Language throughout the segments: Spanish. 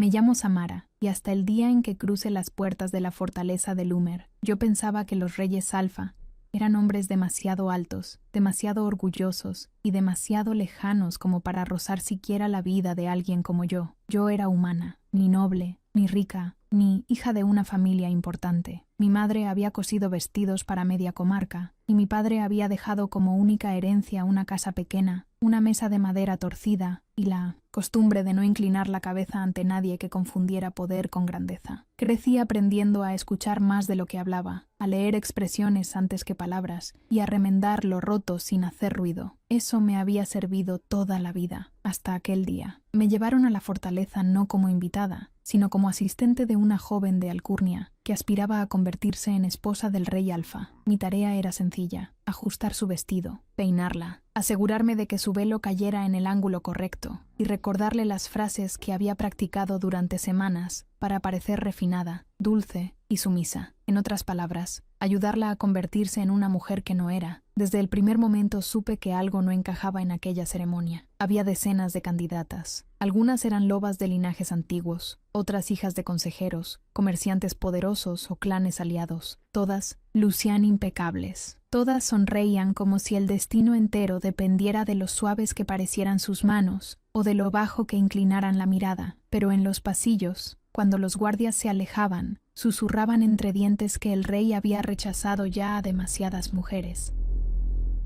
Me llamo Samara, y hasta el día en que cruce las puertas de la fortaleza de Lúmer, yo pensaba que los reyes Alfa eran hombres demasiado altos, demasiado orgullosos y demasiado lejanos como para rozar siquiera la vida de alguien como yo. Yo era humana, ni noble, ni rica, ni hija de una familia importante. Mi madre había cosido vestidos para media comarca, y mi padre había dejado como única herencia una casa pequeña, una mesa de madera torcida y la costumbre de no inclinar la cabeza ante nadie que confundiera poder con grandeza. Crecí aprendiendo a escuchar más de lo que hablaba, a leer expresiones antes que palabras y a remendar lo roto sin hacer ruido. Eso me había servido toda la vida, hasta aquel día. Me llevaron a la fortaleza no como invitada, sino como asistente de una joven de alcurnia que aspiraba a convertirse en esposa del rey Alfa. Mi tarea era sencilla: ajustar su vestido, peinarla, asegurarme de que su velo cayera en el ángulo correcto y recordarle las frases que había practicado durante semanas para parecer refinada, dulce y sumisa. En otras palabras, ayudarla a convertirse en una mujer que no era. Desde el primer momento supe que algo no encajaba en aquella ceremonia. Había decenas de candidatas. Algunas eran lobas de linajes antiguos, otras hijas de consejeros, comerciantes poderosos o clanes aliados. Todas lucían impecables. Todas sonreían como si el destino entero dependiera de lo suaves que parecieran sus manos o de lo bajo que inclinaran la mirada. Pero en los pasillos, cuando los guardias se alejaban, susurraban entre dientes que el rey había rechazado ya a demasiadas mujeres,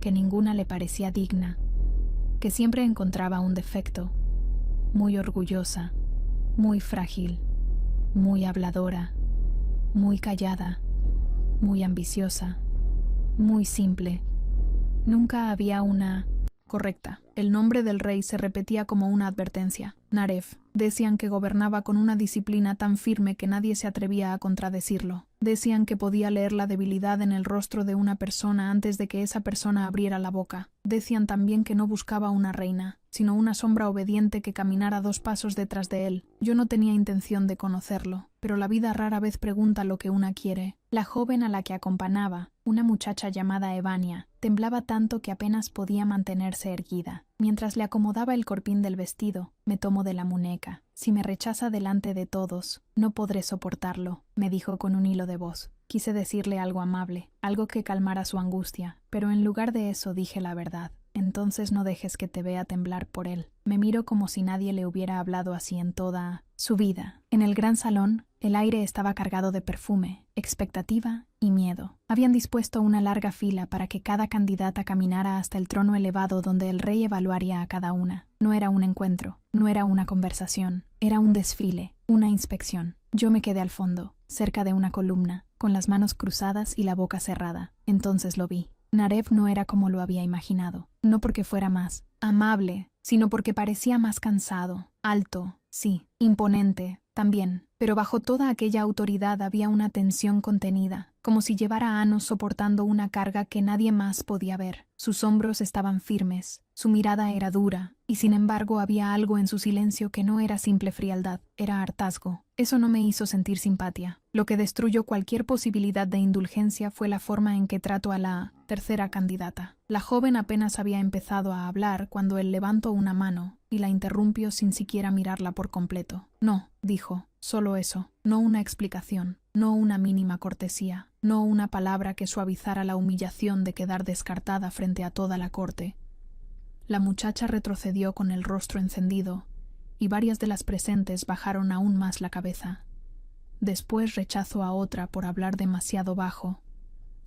que ninguna le parecía digna, que siempre encontraba un defecto: muy orgullosa, muy frágil, muy habladora, muy callada, muy ambiciosa, muy simple. Nunca había una correcta. El nombre del rey se repetía como una advertencia: Naref. Decían que gobernaba con una disciplina tan firme que nadie se atrevía a contradecirlo. Decían que podía leer la debilidad en el rostro de una persona antes de que esa persona abriera la boca. Decían también que no buscaba una reina, sino una sombra obediente que caminara 2 pasos detrás de él. Yo no tenía intención de conocerlo, pero la vida rara vez pregunta lo que una quiere. La joven a la que acompañaba, una muchacha llamada Evania, temblaba tanto que apenas podía mantenerse erguida. Mientras le acomodaba el corpín del vestido, me tomó de la muñeca. Si me rechaza delante de todos, no podré soportarlo, me dijo con un hilo de voz. Quise decirle algo amable, algo que calmara su angustia, pero en lugar de eso dije la verdad. Entonces no dejes que te vea temblar por él. Me miró como si nadie le hubiera hablado así en toda su vida. En el gran salón, el aire estaba cargado de perfume, expectativa y miedo. Habían dispuesto una larga fila para que cada candidata caminara hasta el trono elevado donde el rey evaluaría a cada una. No era un encuentro, no era una conversación, era un desfile, una inspección. Yo me quedé al fondo, cerca de una columna, con las manos cruzadas y la boca cerrada. Entonces lo vi. Naref no era como lo había imaginado, no porque fuera más amable, sino porque parecía más cansado, alto, sí, imponente, también, pero bajo toda aquella autoridad había una tensión contenida, como si llevara años soportando una carga que nadie más podía ver. Sus hombros estaban firmes, su mirada era dura, y sin embargo había algo en su silencio que no era simple frialdad, era hartazgo. Eso no me hizo sentir simpatía. Lo que destruyó cualquier posibilidad de indulgencia fue la forma en que trató a la tercera candidata. La joven apenas había empezado a hablar cuando él levantó una mano y la interrumpió sin siquiera mirarla por completo. No, dijo, solo eso, no una explicación, no una mínima cortesía, no una palabra que suavizara la humillación de quedar descartada frente a toda la corte. La muchacha retrocedió con el rostro encendido, y varias de las presentes bajaron aún más la cabeza. Después rechazó a otra por hablar demasiado bajo,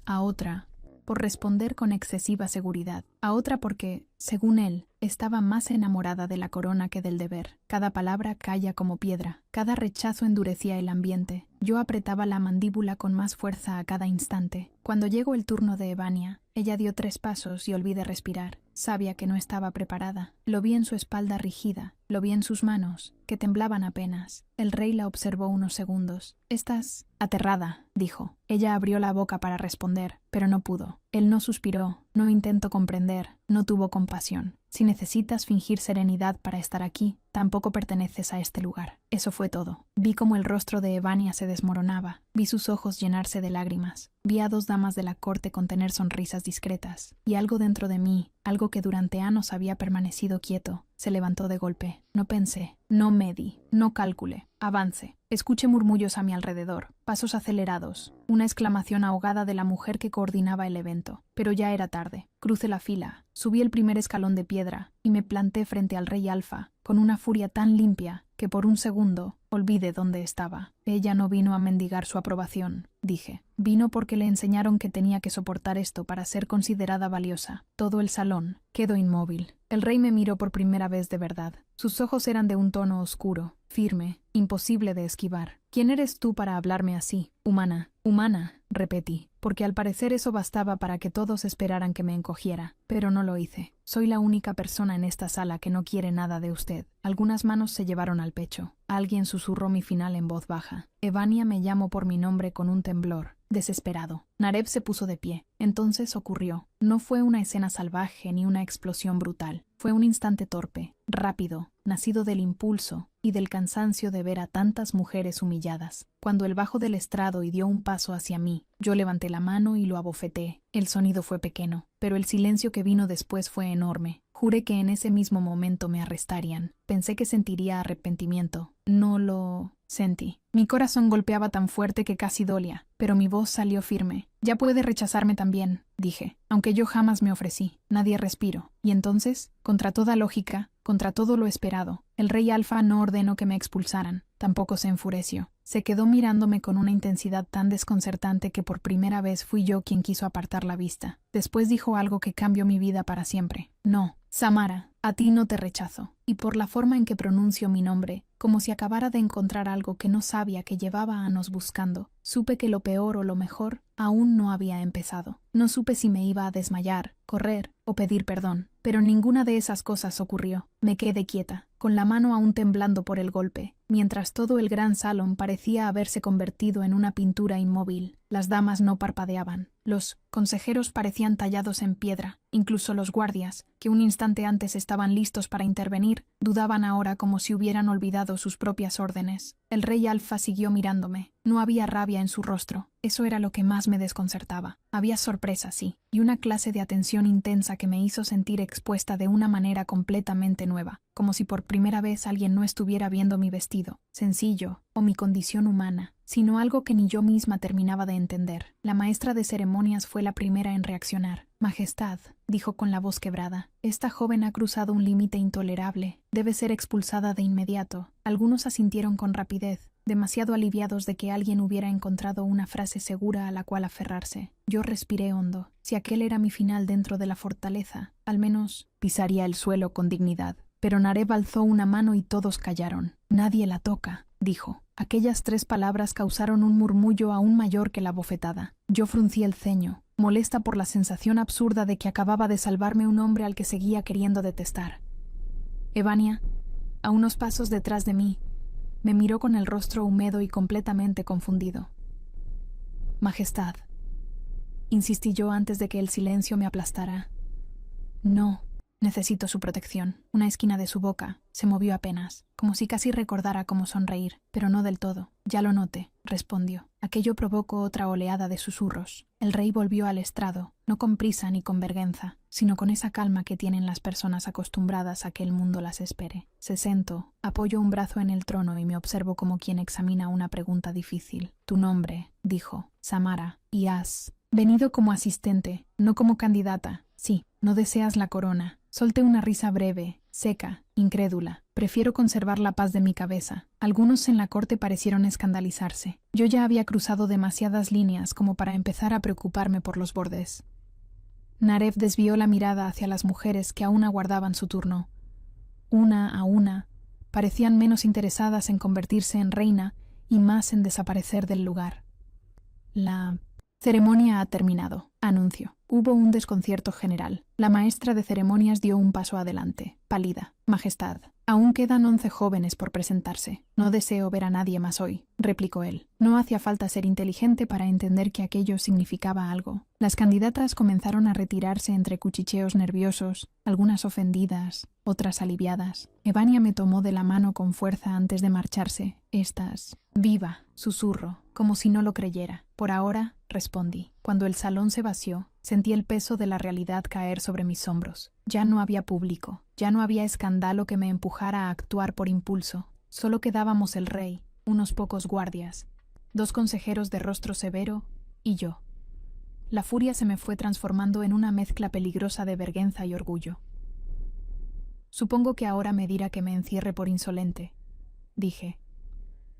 a otra por responder con excesiva seguridad, a otra porque, según él, estaba más enamorada de la corona que del deber. Cada palabra calla como piedra, cada rechazo endurecía el ambiente. Yo apretaba la mandíbula con más fuerza a cada instante. Cuando llegó el turno de Evania, ella dio 3 pasos y olvidé respirar. Sabía que no estaba preparada. Lo vi en su espalda rígida, lo vi en sus manos, que temblaban apenas. El rey la observó unos segundos. «Estás aterrada», dijo. Ella abrió la boca para responder, pero no pudo. Él no suspiró, no intentó comprender, no tuvo compasión. Si necesitas fingir serenidad para estar aquí, tampoco perteneces a este lugar. Eso fue todo. Vi cómo el rostro de Evania se desmoronaba. Vi sus ojos llenarse de lágrimas. Vi a 2 damas de la corte contener sonrisas discretas, y algo dentro de mí, algo que durante años había permanecido quieto, se levantó de golpe. No pensé, no medí, no calculé. Avance. Escuché murmullos a mi alrededor, pasos acelerados, una exclamación ahogada de la mujer que coordinaba el evento. Pero ya era tarde. Crucé la fila, subí el primer escalón de piedra y me planté frente al rey Alfa, con una furia tan limpia que por un segundo olvidé dónde estaba. Ella no vino a mendigar su aprobación, dije. Vino porque le enseñaron que tenía que soportar esto para ser considerada valiosa. Todo el salón quedó inmóvil. El rey me miró por primera vez de verdad. Sus ojos eran de un tono oscuro, firme, imposible de esquivar. ¿Quién eres tú para hablarme así? Humana, humana, repetí, porque al parecer eso bastaba para que todos esperaran que me encogiera. Pero no lo hice. Soy la única persona en esta sala que no quiere nada de usted. Algunas manos se llevaron al pecho. Alguien susurró mi final en voz baja. Evania me llamó por mi nombre con un temblor. Desesperado. Narev se puso de pie. Entonces ocurrió. No fue una escena salvaje ni una explosión brutal. Fue un instante torpe, rápido, nacido del impulso y del cansancio de ver a tantas mujeres humilladas. Cuando él bajó del estrado y dio un paso hacia mí, yo levanté la mano y lo abofeteé. El sonido fue pequeño, pero el silencio que vino después fue enorme. Juré que en ese mismo momento me arrestarían. Pensé que sentiría arrepentimiento. No lo sentí. Mi corazón golpeaba tan fuerte que casi dolía, pero mi voz salió firme. Ya puede rechazarme también, dije, aunque yo jamás me ofrecí. Nadie respiró. Y entonces, contra toda lógica, contra todo lo esperado, el rey Alfa no ordenó que me expulsaran. Tampoco se enfureció. Se quedó mirándome con una intensidad tan desconcertante que por primera vez fui yo quien quiso apartar la vista. Después dijo algo que cambió mi vida para siempre. No, Samara, a ti no te rechazo. Y por la forma en que pronuncio mi nombre, como si acabara de encontrar algo que no sabía que llevaba años buscando, supe que lo peor o lo mejor aún no había empezado. No supe si me iba a desmayar, correr o pedir perdón, pero ninguna de esas cosas ocurrió. Me quedé quieta, con la mano aún temblando por el golpe, mientras todo el gran salón parecía haberse convertido en una pintura inmóvil. Las damas no parpadeaban. Los consejeros parecían tallados en piedra. Incluso los guardias, que un instante antes estaban listos para intervenir, dudaban ahora como si hubieran olvidado sus propias órdenes. El rey Alfa siguió mirándome. No había rabia en su rostro. Eso era lo que más me desconcertaba. Había sorpresa, sí, y una clase de atención intensa que me hizo sentir expuesta de una manera completamente nueva, como si por primera vez alguien no estuviera viendo mi vestido, sencillo, o mi condición humana, sino algo que ni yo misma terminaba de entender. La maestra de ceremonias fue la primera en reaccionar. Majestad, dijo con la voz quebrada, esta joven ha cruzado un límite intolerable. Debe ser expulsada de inmediato. Algunos asintieron con rapidez, demasiado aliviados de que alguien hubiera encontrado una frase segura a la cual aferrarse. Yo respiré hondo. Si aquel era mi final dentro de la fortaleza, al menos pisaría el suelo con dignidad. Pero Narev alzó una mano y todos callaron. Nadie la toca, dijo. Aquellas 3 palabras causaron un murmullo aún mayor que la bofetada. Yo fruncí el ceño, molesta por la sensación absurda de que acababa de salvarme un hombre al que seguía queriendo detestar. Evania, a unos pasos detrás de mí, me miró con el rostro húmedo y completamente confundido. Majestad, insistí yo antes de que el silencio me aplastara. No, necesito su protección. Una esquina de su boca se movió apenas, como si casi recordara cómo sonreír, pero no del todo. Ya lo noté, respondió. Aquello provocó otra oleada de susurros. El rey volvió al estrado, no con prisa ni con vergüenza, sino con esa calma que tienen las personas acostumbradas a que el mundo las espere. Se sentó, apoyó un brazo en el trono y me observó como quien examina una pregunta difícil. Tu nombre, dijo, Samara, y has venido como asistente, no como candidata. Sí, no deseas la corona. Solté una risa breve, seca, incrédula. Prefiero conservar la paz de mi cabeza. Algunos en la corte parecieron escandalizarse. Yo ya había cruzado demasiadas líneas como para empezar a preocuparme por los bordes. Narev desvió la mirada hacia las mujeres que aún aguardaban su turno. Una a una, parecían menos interesadas en convertirse en reina y más en desaparecer del lugar. La ceremonia ha terminado, anunció. Hubo un desconcierto general. La maestra de ceremonias dio un paso adelante, pálida. Majestad, aún quedan 11 jóvenes por presentarse. No deseo ver a nadie más hoy, replicó él. No hacía falta ser inteligente para entender que aquello significaba algo. Las candidatas comenzaron a retirarse entre cuchicheos nerviosos, algunas ofendidas, otras aliviadas. Evania me tomó de la mano con fuerza antes de marcharse. Viva, susurro, como si no lo creyera. Por ahora, respondí. Cuando el salón se vació, sentí el peso de la realidad caer sobre mis hombros. Ya no había público, ya no había escándalo que me empujara a actuar por impulso. Solo quedábamos el rey, unos pocos guardias, 2 consejeros de rostro severo y yo. La furia se me fue transformando en una mezcla peligrosa de vergüenza y orgullo. Supongo que ahora me dirá que me encierre por insolente, dije.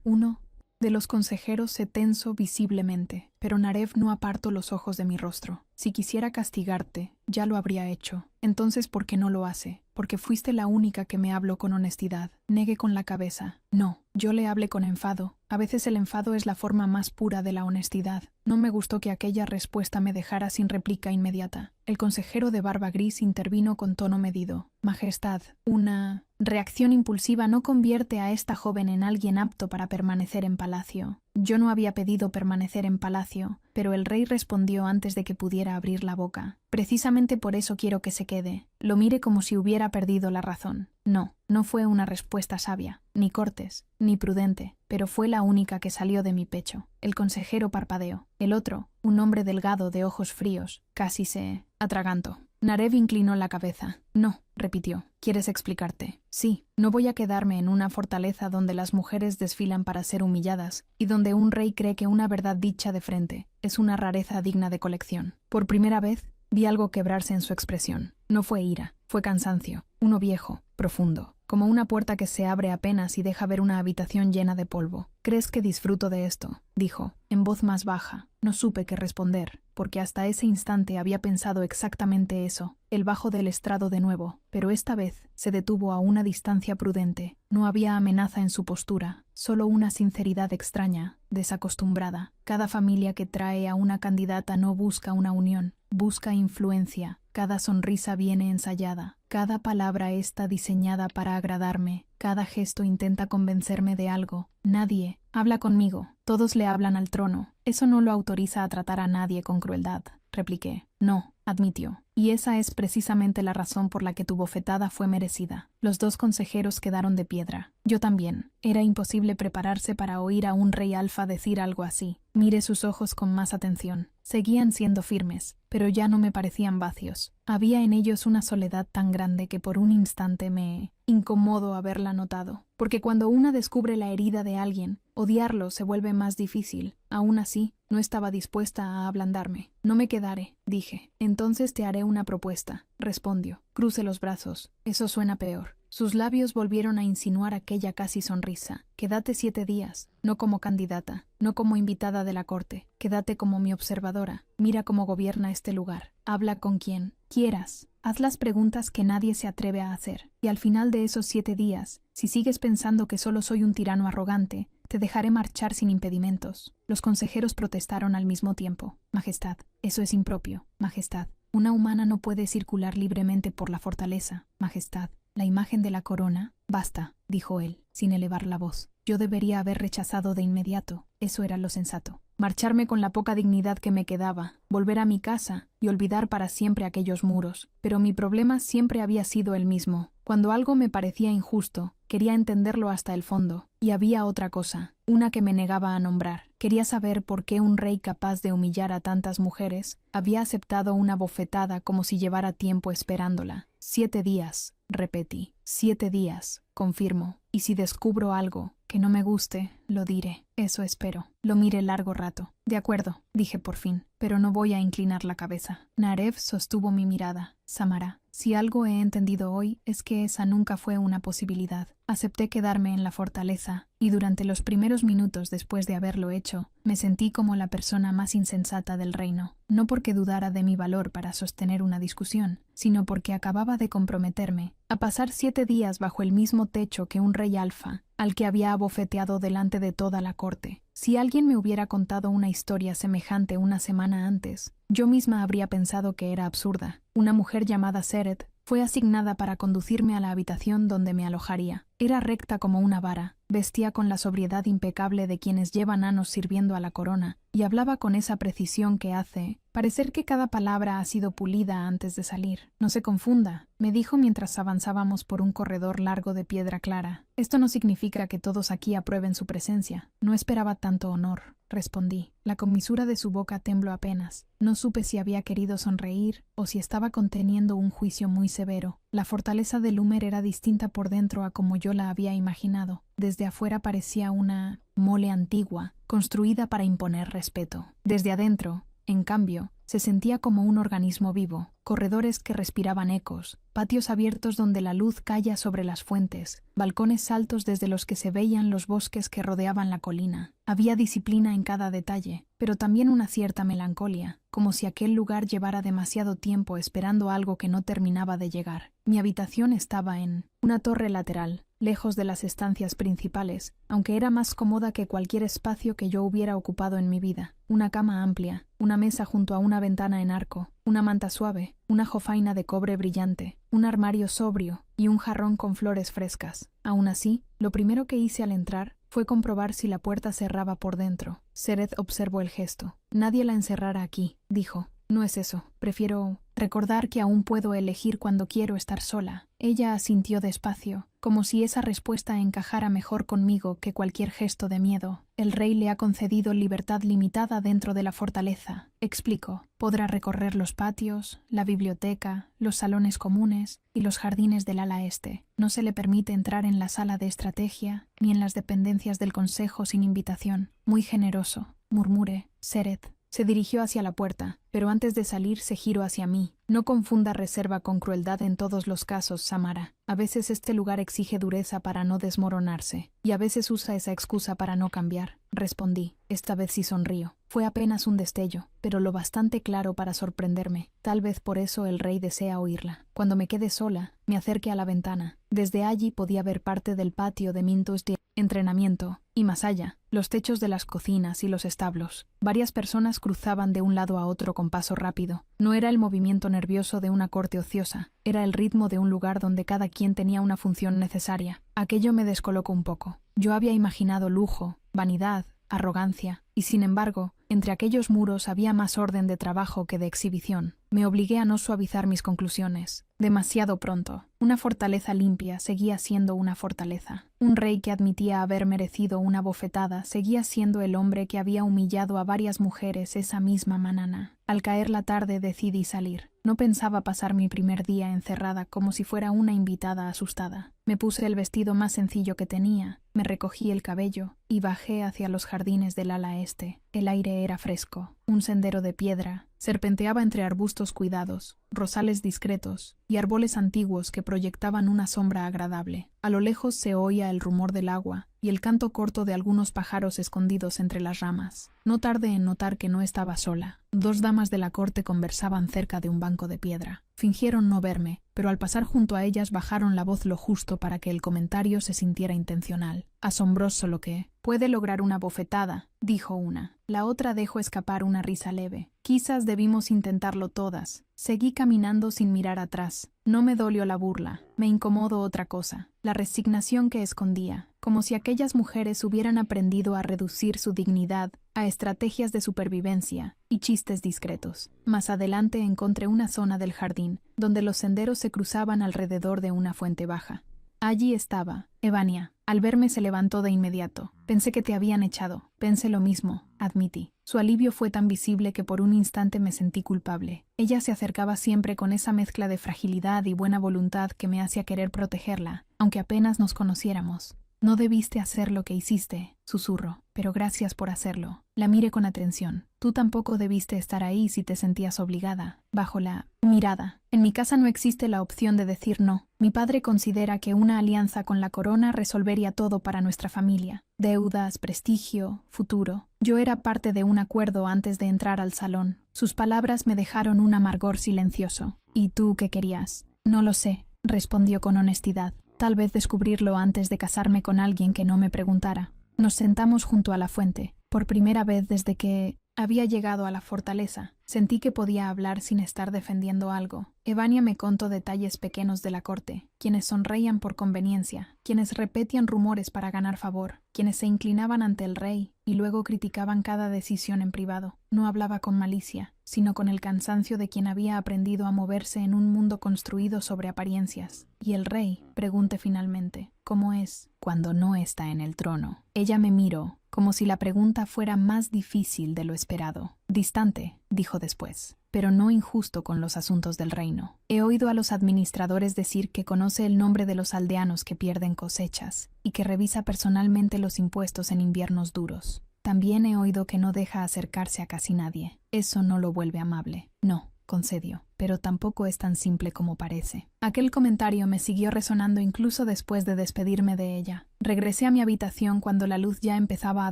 Uno de los consejeros se tensó visiblemente, pero Narev no apartó los ojos de mi rostro. Si quisiera castigarte, ya lo habría hecho. Entonces, ¿por qué no lo hace? Porque fuiste la única que me habló con honestidad. Negué con la cabeza. No, yo le hablé con enfado. A veces el enfado es la forma más pura de la honestidad. No me gustó que aquella respuesta me dejara sin réplica inmediata. El consejero de barba gris intervino con tono medido. Majestad, una reacción impulsiva no convierte a esta joven en alguien apto para permanecer en palacio. Yo no había pedido permanecer en palacio, pero el rey respondió antes de que pudiera abrir la boca. Precisamente por eso quiero que se quede. Lo mire como si hubiera perdido la razón. No, no fue una respuesta sabia, ni cortés, ni prudente, pero fue la única que salió de mi pecho. El consejero parpadeó. El otro, un hombre delgado de ojos fríos, casi se atragantó. Narev inclinó la cabeza. No, repitió. ¿Quieres explicarte? Sí, no voy a quedarme en una fortaleza donde las mujeres desfilan para ser humilladas y donde un rey cree que una verdad dicha de frente es una rareza digna de colección. Por primera vez, vi algo quebrarse en su expresión. No fue ira, fue cansancio, uno viejo, profundo, como una puerta que se abre apenas y deja ver una habitación llena de polvo. ¿Crees que disfruto de esto?, dijo, en voz más baja. No supe qué responder, porque hasta ese instante había pensado exactamente eso. El bajo del estrado de nuevo, pero esta vez se detuvo a una distancia prudente. No había amenaza en su postura, solo una sinceridad extraña, desacostumbrada. Cada familia que trae a una candidata no busca una unión, busca influencia. Cada sonrisa viene ensayada, cada palabra está diseñada para agradarme, cada gesto intenta convencerme de algo. Nadie habla conmigo, todos le hablan al trono. Eso no lo autoriza a tratar a nadie con crueldad, repliqué. No, admitió. Y esa es precisamente la razón por la que tu bofetada fue merecida. Los 2 consejeros quedaron de piedra. Yo también. Era imposible prepararse para oír a un rey alfa decir algo así. Miré sus ojos con más atención. Seguían siendo firmes, pero ya no me parecían vacíos. Había en ellos una soledad tan grande que por un instante me incomodó haberla notado. Porque cuando una descubre la herida de alguien, odiarlo se vuelve más difícil. Aún así, no estaba dispuesta a ablandarme. No me quedaré, dije. Entonces te haré una propuesta, respondió. Cruce los brazos. Eso suena peor. Sus labios volvieron a insinuar aquella casi sonrisa. Quédate 7 días, no como candidata, no como invitada de la corte. Quédate como mi observadora. Mira cómo gobierna este lugar. Habla con quien quieras. Haz las preguntas que nadie se atreve a hacer. Y al final de esos 7 días, si sigues pensando que solo soy un tirano arrogante, te dejaré marchar sin impedimentos. Los consejeros protestaron al mismo tiempo. Majestad, eso es impropio. Majestad, una humana no puede circular libremente por la fortaleza. Majestad, la imagen de la corona. Basta, dijo él, sin elevar la voz. Yo debería haber rechazado de inmediato. Eso era lo sensato. Marcharme con la poca dignidad que me quedaba, volver a mi casa y olvidar para siempre aquellos muros. Pero mi problema siempre había sido el mismo. Cuando algo me parecía injusto, quería entenderlo hasta el fondo. Y había otra cosa, una que me negaba a nombrar. Quería saber por qué un rey capaz de humillar a tantas mujeres había aceptado una bofetada como si llevara tiempo esperándola. 7 días, repetí. 7 días, confirmó. Y si descubro algo que no me guste, lo diré. Eso espero. Lo miré largo rato. De acuerdo, dije por fin, pero no voy a inclinar la cabeza. Narev sostuvo mi mirada. Samara, si algo he entendido hoy es que esa nunca fue una posibilidad. Acepté quedarme en la fortaleza, y durante los primeros minutos después de haberlo hecho, me sentí como la persona más insensata del reino. No porque dudara de mi valor para sostener una discusión, sino porque acababa de comprometerme a pasar 7 días bajo el mismo techo que un rey alfa, al que había abofeteado delante de toda la corte. Si alguien me hubiera contado una historia semejante una semana antes, yo misma habría pensado que era absurda. Una mujer llamada Seret fue asignada para conducirme a la habitación donde me alojaría. Era recta como una vara, vestía con la sobriedad impecable de quienes llevan años sirviendo a la corona, y hablaba con esa precisión que hace parecer que cada palabra ha sido pulida antes de salir. No se confunda, me dijo mientras avanzábamos por un corredor largo de piedra clara. Esto no significa que todos aquí aprueben su presencia. No esperaba tanto honor, respondí. La comisura de su boca tembló apenas. No supe si había querido sonreír o si estaba conteniendo un juicio muy severo. La fortaleza de Lúmer era distinta por dentro a como yo la había imaginado. Desde afuera parecía una mole antigua, construida para imponer respeto. Desde adentro, en cambio, se sentía como un organismo vivo, corredores que respiraban ecos, patios abiertos donde la luz caía sobre las fuentes, balcones altos desde los que se veían los bosques que rodeaban la colina. Había disciplina en cada detalle, pero también una cierta melancolía, como si aquel lugar llevara demasiado tiempo esperando algo que no terminaba de llegar. Mi habitación estaba en una torre lateral, lejos de las estancias principales, aunque era más cómoda que cualquier espacio que yo hubiera ocupado en mi vida. Una cama amplia, una mesa junto a una ventana en arco, una manta suave, una jofaina de cobre brillante, un armario sobrio y un jarrón con flores frescas. Aún así, lo primero que hice al entrar fue comprobar si la puerta cerraba por dentro. Sereth observó el gesto. «Nadie la encerrará aquí», dijo. «No es eso. Prefiero recordar que aún puedo elegir cuando quiero estar sola». Ella asintió despacio, como si esa respuesta encajara mejor conmigo que cualquier gesto de miedo. «El rey le ha concedido libertad limitada dentro de la fortaleza», explicó. «Podrá recorrer los patios, la biblioteca, los salones comunes y los jardines del ala este. No se le permite entrar en la sala de estrategia ni en las dependencias del consejo sin invitación». «Muy generoso», murmuré. «Sereth». Se dirigió hacia la puerta, pero antes de salir se giró hacia mí. «No confunda reserva con crueldad en todos los casos, Samara. A veces este lugar exige dureza para no desmoronarse, y a veces usa esa excusa para no cambiar», respondí. Esta vez sí sonrío. Fue apenas un destello, pero lo bastante claro para sorprenderme. Tal vez por eso el rey desea oírla. Cuando me quedé sola, me acerqué a la ventana. Desde allí podía ver parte del patio de Mintos de entrenamiento, y más allá, los techos de las cocinas y los establos. Varias personas cruzaban de un lado a otro con paso rápido. No era el movimiento nervioso de una corte ociosa, era el ritmo de un lugar donde cada quien tenía una función necesaria. Aquello me descolocó un poco. Yo había imaginado lujo, vanidad, arrogancia, y sin embargo, entre aquellos muros había más orden de trabajo que de exhibición. Me obligué a no suavizar mis conclusiones. Demasiado pronto. Una fortaleza limpia seguía siendo una fortaleza. Un rey que admitía haber merecido una bofetada seguía siendo el hombre que había humillado a varias mujeres esa misma mañana. Al caer la tarde decidí salir. No pensaba pasar mi primer día encerrada como si fuera una invitada asustada. Me puse el vestido más sencillo que tenía, me recogí el cabello y bajé hacia los jardines del ala este. El aire era fresco, un sendero de piedra serpenteaba entre arbustos cuidados, rosales discretos y árboles antiguos que proyectaban una sombra agradable. A lo lejos se oía el rumor del agua y el canto corto de algunos pájaros escondidos entre las ramas. No tardé en notar que no estaba sola. Dos damas de la corte conversaban cerca de un banco de piedra. Fingieron no verme, pero al pasar junto a ellas bajaron la voz lo justo para que el comentario se sintiera intencional. «Asombroso lo que puede lograr una bofetada», dijo una. La otra dejó escapar una risa leve. «Quizás debimos intentarlo todas». Seguí caminando sin mirar atrás. No me dolió la burla, me incomodó otra cosa, la resignación que escondía, como si aquellas mujeres hubieran aprendido a reducir su dignidad a estrategias de supervivencia y chistes discretos. Más adelante encontré una zona del jardín, donde los senderos se cruzaban alrededor de una fuente baja. Allí estaba, Evania. Al verme se levantó de inmediato. «Pensé que te habían echado». «Pensé lo mismo», admití. Su alivio fue tan visible que por un instante me sentí culpable. Ella se acercaba siempre con esa mezcla de fragilidad y buena voluntad que me hacía querer protegerla, aunque apenas nos conociéramos. «No debiste hacer lo que hiciste», susurró, «pero gracias por hacerlo». La miré con atención. «Tú tampoco debiste estar ahí si te sentías obligada». Bajo la mirada. «En mi casa no existe la opción de decir no. Mi padre considera que una alianza con la corona resolvería todo para nuestra familia. Deudas, prestigio, futuro. Yo era parte de un acuerdo antes de entrar al salón». Sus palabras me dejaron un amargor silencioso. «¿Y tú qué querías?» «No lo sé», respondió con honestidad. «Tal vez descubrirlo antes de casarme con alguien que no me preguntara». Nos sentamos junto a la fuente. Por primera vez desde que había llegado a la fortaleza, sentí que podía hablar sin estar defendiendo algo. Evania me contó detalles pequeños de la corte, quienes sonreían por conveniencia, quienes repetían rumores para ganar favor, quienes se inclinaban ante el rey y luego criticaban cada decisión en privado. No hablaba con malicia, sino con el cansancio de quien había aprendido a moverse en un mundo construido sobre apariencias. «¿Y el rey?», pregunté finalmente. «¿Cómo es cuando no está en el trono?» Ella me miró, como si la pregunta fuera más difícil de lo esperado. Distante, dijo después, pero no injusto con los asuntos del reino. He oído a los administradores decir que conoce el nombre de los aldeanos que pierden cosechas y que revisa personalmente los impuestos en inviernos duros. También he oído que no deja acercarse a casi nadie. Eso no lo vuelve amable. No, concedió, pero tampoco es tan simple como parece. Aquel comentario me siguió resonando incluso después de despedirme de ella. Regresé a mi habitación cuando la luz ya empezaba a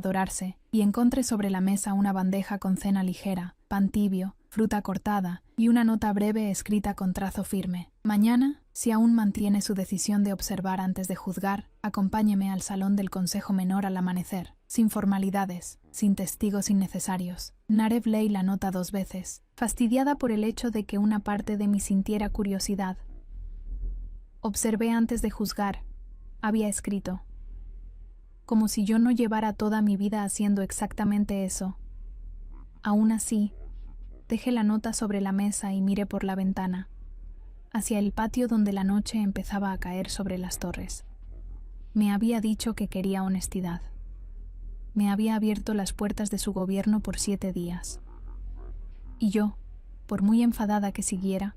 dorarse y encontré sobre la mesa una bandeja con cena ligera, pan tibio, fruta cortada y una nota breve escrita con trazo firme. Mañana, si aún mantiene su decisión de observar antes de juzgar, acompáñeme al salón del Consejo Menor al amanecer, sin formalidades, sin testigos innecesarios. Narev leí la nota 2 veces, fastidiada por el hecho de que una parte de mí sintiera curiosidad. Observé antes de juzgar, había escrito. Como si yo no llevara toda mi vida haciendo exactamente eso. Aún así, dejé la nota sobre la mesa y miré por la ventana, hacia el patio donde la noche empezaba a caer sobre las torres. Me había dicho que quería honestidad. Me había abierto las puertas de su gobierno por 7 días. Y yo, por muy enfadada que siguiera,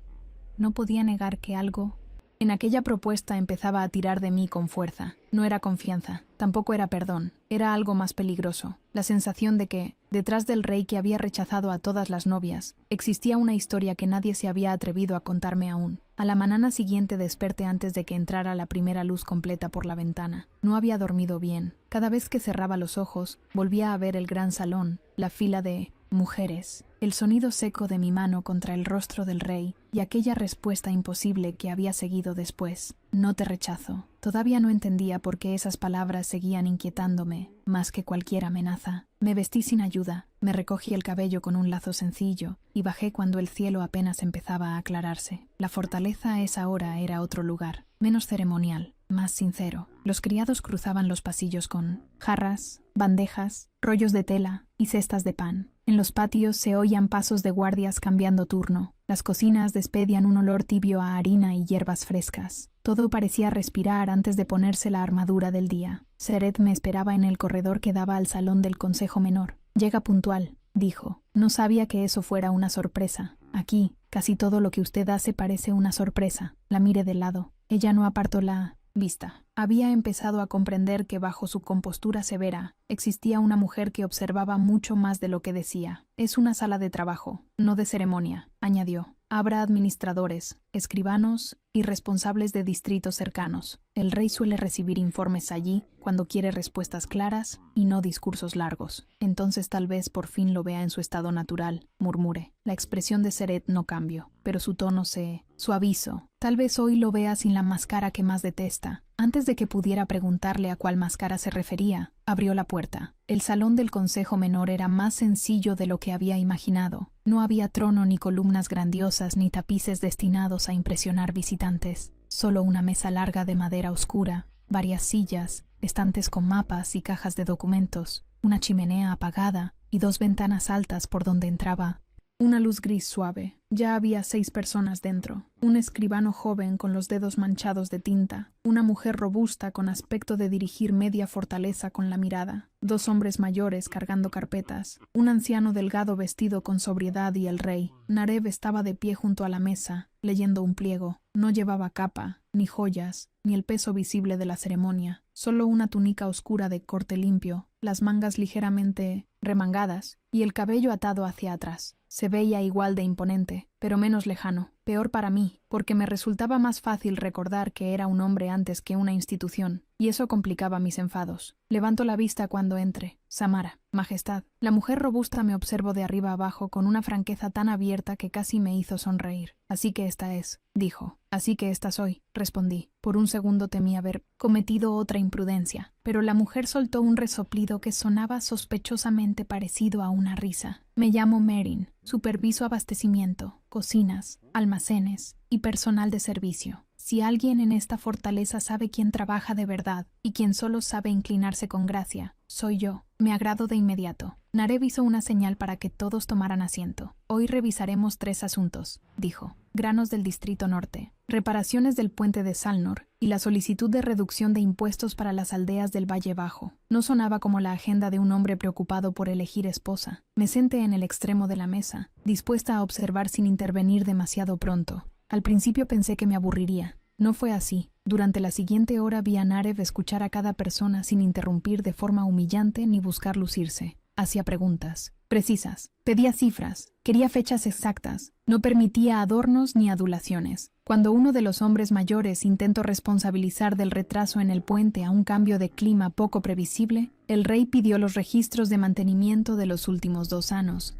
no podía negar que algo en aquella propuesta empezaba a tirar de mí con fuerza. No era confianza, tampoco era perdón, era algo más peligroso. La sensación de que, detrás del rey que había rechazado a todas las novias, existía una historia que nadie se había atrevido a contarme aún. A la mañana siguiente desperté antes de que entrara la primera luz completa por la ventana. No había dormido bien. Cada vez que cerraba los ojos, volvía a ver el gran salón, la fila de mujeres, el sonido seco de mi mano contra el rostro del rey y aquella respuesta imposible que había seguido después. No te rechazo. Todavía no entendía por qué esas palabras seguían inquietándome, más que cualquier amenaza. Me vestí sin ayuda, me recogí el cabello con un lazo sencillo y bajé cuando el cielo apenas empezaba a aclararse. La fortaleza a esa hora era otro lugar, menos ceremonial, más sincero. Los criados cruzaban los pasillos con jarras, bandejas, rollos de tela y cestas de pan. En los patios se oían pasos de guardias cambiando turno. Las cocinas despedían un olor tibio a harina y hierbas frescas. Todo parecía respirar antes de ponerse la armadura del día. Seret me esperaba en el corredor que daba al salón del Consejo Menor. Llega puntual, dijo. No sabía que eso fuera una sorpresa. Aquí, casi todo lo que usted hace parece una sorpresa. La miré de lado. Ella no apartó la vista. Había empezado a comprender que bajo su compostura severa existía una mujer que observaba mucho más de lo que decía. Es una sala de trabajo, no de ceremonia, añadió. Habrá administradores, escribanos y responsables de distritos cercanos. El rey suele recibir informes allí cuando quiere respuestas claras y no discursos largos. Entonces tal vez por fin lo vea en su estado natural, murmuré. La expresión de Seret no cambió, pero su tono se suavizó. Tal vez hoy lo vea sin la máscara que más detesta. Antes de que pudiera preguntarle a cuál máscara se refería, abrió la puerta. El salón del Consejo Menor era más sencillo de lo que había imaginado. No había trono ni columnas grandiosas ni tapices destinados a impresionar visitantes. Solo una mesa larga de madera oscura, varias sillas, estantes con mapas y cajas de documentos, una chimenea apagada y 2 ventanas altas por donde entraba una luz gris suave. Ya había 6 personas dentro. Un escribano joven con los dedos manchados de tinta, una mujer robusta con aspecto de dirigir media fortaleza con la mirada, 2 hombres mayores cargando carpetas, un anciano delgado vestido con sobriedad y el rey. Narev estaba de pie junto a la mesa, leyendo un pliego. No llevaba capa, ni joyas, ni el peso visible de la ceremonia, solo una túnica oscura de corte limpio, las mangas ligeramente remangadas y el cabello atado hacia atrás. Se veía igual de imponente, pero menos lejano. Peor para mí, porque me resultaba más fácil recordar que era un hombre antes que una institución, y eso complicaba mis enfados. Levanto la vista cuando entre. Samara, Majestad. La mujer robusta me observó de arriba abajo con una franqueza tan abierta que casi me hizo sonreír. Así que esta es, dijo. Así que esta soy, respondí. Por un segundo temí haber cometido otra imprudencia, pero la mujer soltó un resoplido que sonaba sospechosamente parecido a una risa. Me llamo Merin, superviso abastecimiento, cocinas, almacenes y personal de servicio. Si alguien en esta fortaleza sabe quién trabaja de verdad y quien solo sabe inclinarse con gracia, soy yo. Me agrado de inmediato. Narev hizo una señal para que todos tomaran asiento. Hoy revisaremos 3 asuntos, dijo. granos del Distrito Norte, reparaciones del puente de Salnor y la solicitud de reducción de impuestos para las aldeas del Valle Bajo. No sonaba como la agenda de un hombre preocupado por elegir esposa. Me senté en el extremo de la mesa, dispuesta a observar sin intervenir demasiado pronto. Al principio pensé que me aburriría. No fue así. Durante la siguiente hora vi a Narev escuchar a cada persona sin interrumpir de forma humillante ni buscar lucirse. Hacía preguntas precisas, pedía cifras, quería fechas exactas, no permitía adornos ni adulaciones. Cuando uno de los hombres mayores intentó responsabilizar del retraso en el puente a un cambio de clima poco previsible, el rey pidió los registros de mantenimiento de los últimos 2 años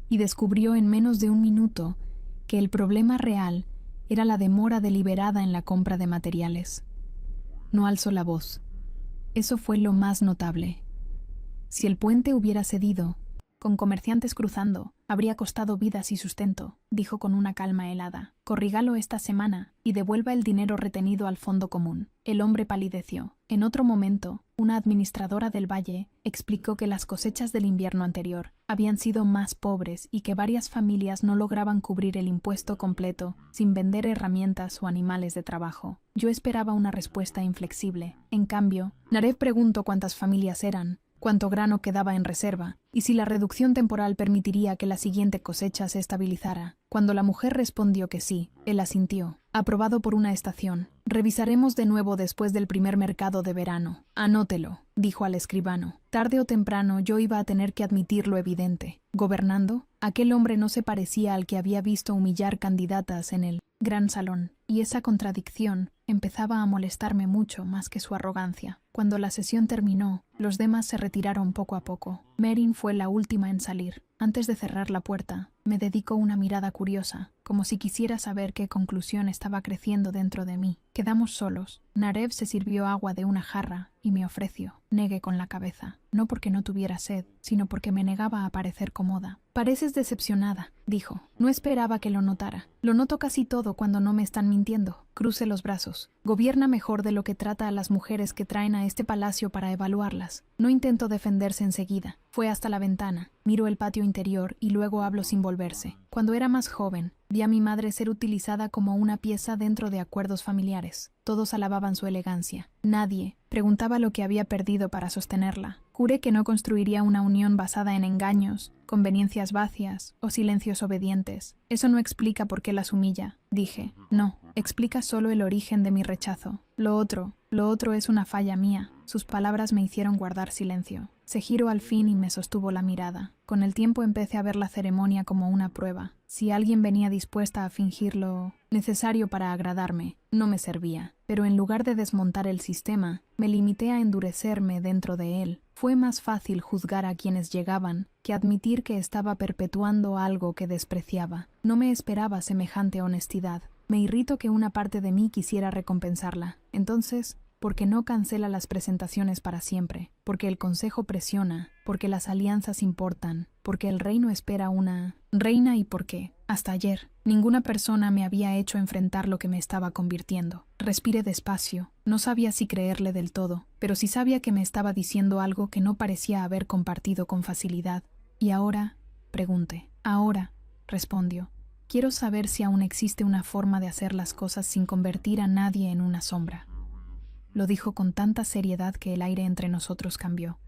y descubrió en menos de un minuto que el problema real era la demora deliberada en la compra de materiales. No alzó la voz. Eso fue lo más notable. Si el puente hubiera cedido, con comerciantes cruzando, habría costado vidas y sustento, dijo con una calma helada. Corrígalo esta semana y devuelva el dinero retenido al fondo común. El hombre palideció. En otro momento, una administradora del valle explicó que las cosechas del invierno anterior habían sido más pobres y que varias familias no lograban cubrir el impuesto completo sin vender herramientas o animales de trabajo. Yo esperaba una respuesta inflexible. En cambio, Narev preguntó cuántas familias eran, cuánto grano quedaba en reserva, y si la reducción temporal permitiría que la siguiente cosecha se estabilizara. Cuando la mujer respondió que sí, él asintió. Aprobado por una estación. Revisaremos de nuevo después del primer mercado de verano. Anótelo, dijo al escribano. Tarde o temprano yo iba a tener que admitir lo evidente. Gobernando, aquel hombre no se parecía al que había visto humillar candidatas en el gran salón, y esa contradicción empezaba a molestarme mucho más que su arrogancia. Cuando la sesión terminó, los demás se retiraron poco a poco. Merin fue la última en salir. Antes de cerrar la puerta, me dedicó una mirada curiosa, como si quisiera saber qué conclusión estaba creciendo dentro de mí. Quedamos solos. Narev se sirvió agua de una jarra y me ofreció. Negué con la cabeza, no porque no tuviera sed, sino porque me negaba a parecer cómoda. Pareces decepcionada, dijo. No esperaba que lo notara. Lo noto casi todo cuando no me están mintiendo. Cruce los brazos. Gobierna mejor de lo que trata a las mujeres que traen a este palacio para evaluarlas. No intentó defenderse enseguida. Fue hasta la ventana. Miró el patio interior y luego habló sin volverse. Cuando era más joven, vi a mi madre ser utilizada como una pieza dentro de acuerdos familiares. Todos alababan su elegancia. Nadie preguntaba lo que había perdido para sostenerla. Juré que no construiría una unión basada en engaños, conveniencias vacías o silencios obedientes. Eso no explica por qué las humilla, dije. No, explica solo el origen de mi rechazo. Lo otro es una falla mía. Sus palabras me hicieron guardar silencio. Se giró al fin y me sostuvo la mirada. Con el tiempo empecé a ver la ceremonia como una prueba. Si alguien venía dispuesta a fingir lo necesario para agradarme, no me servía. Pero en lugar de desmontar el sistema, me limité a endurecerme dentro de él. Fue más fácil juzgar a quienes llegaban que admitir que estaba perpetuando algo que despreciaba. No me esperaba semejante honestidad. Me irritó que una parte de mí quisiera recompensarla. Entonces, porque no cancela las presentaciones para siempre, porque el consejo presiona, porque las alianzas importan, porque el reino espera una reina y porque, hasta ayer, ninguna persona me había hecho enfrentar lo que me estaba convirtiendo. Respiré despacio. No sabía si creerle del todo, pero sí sabía que me estaba diciendo algo que no parecía haber compartido con facilidad. ¿Y ahora? Pregunté. Ahora, respondió. Quiero saber si aún existe una forma de hacer las cosas sin convertir a nadie en una sombra. Lo dijo con tanta seriedad que el aire entre nosotros cambió.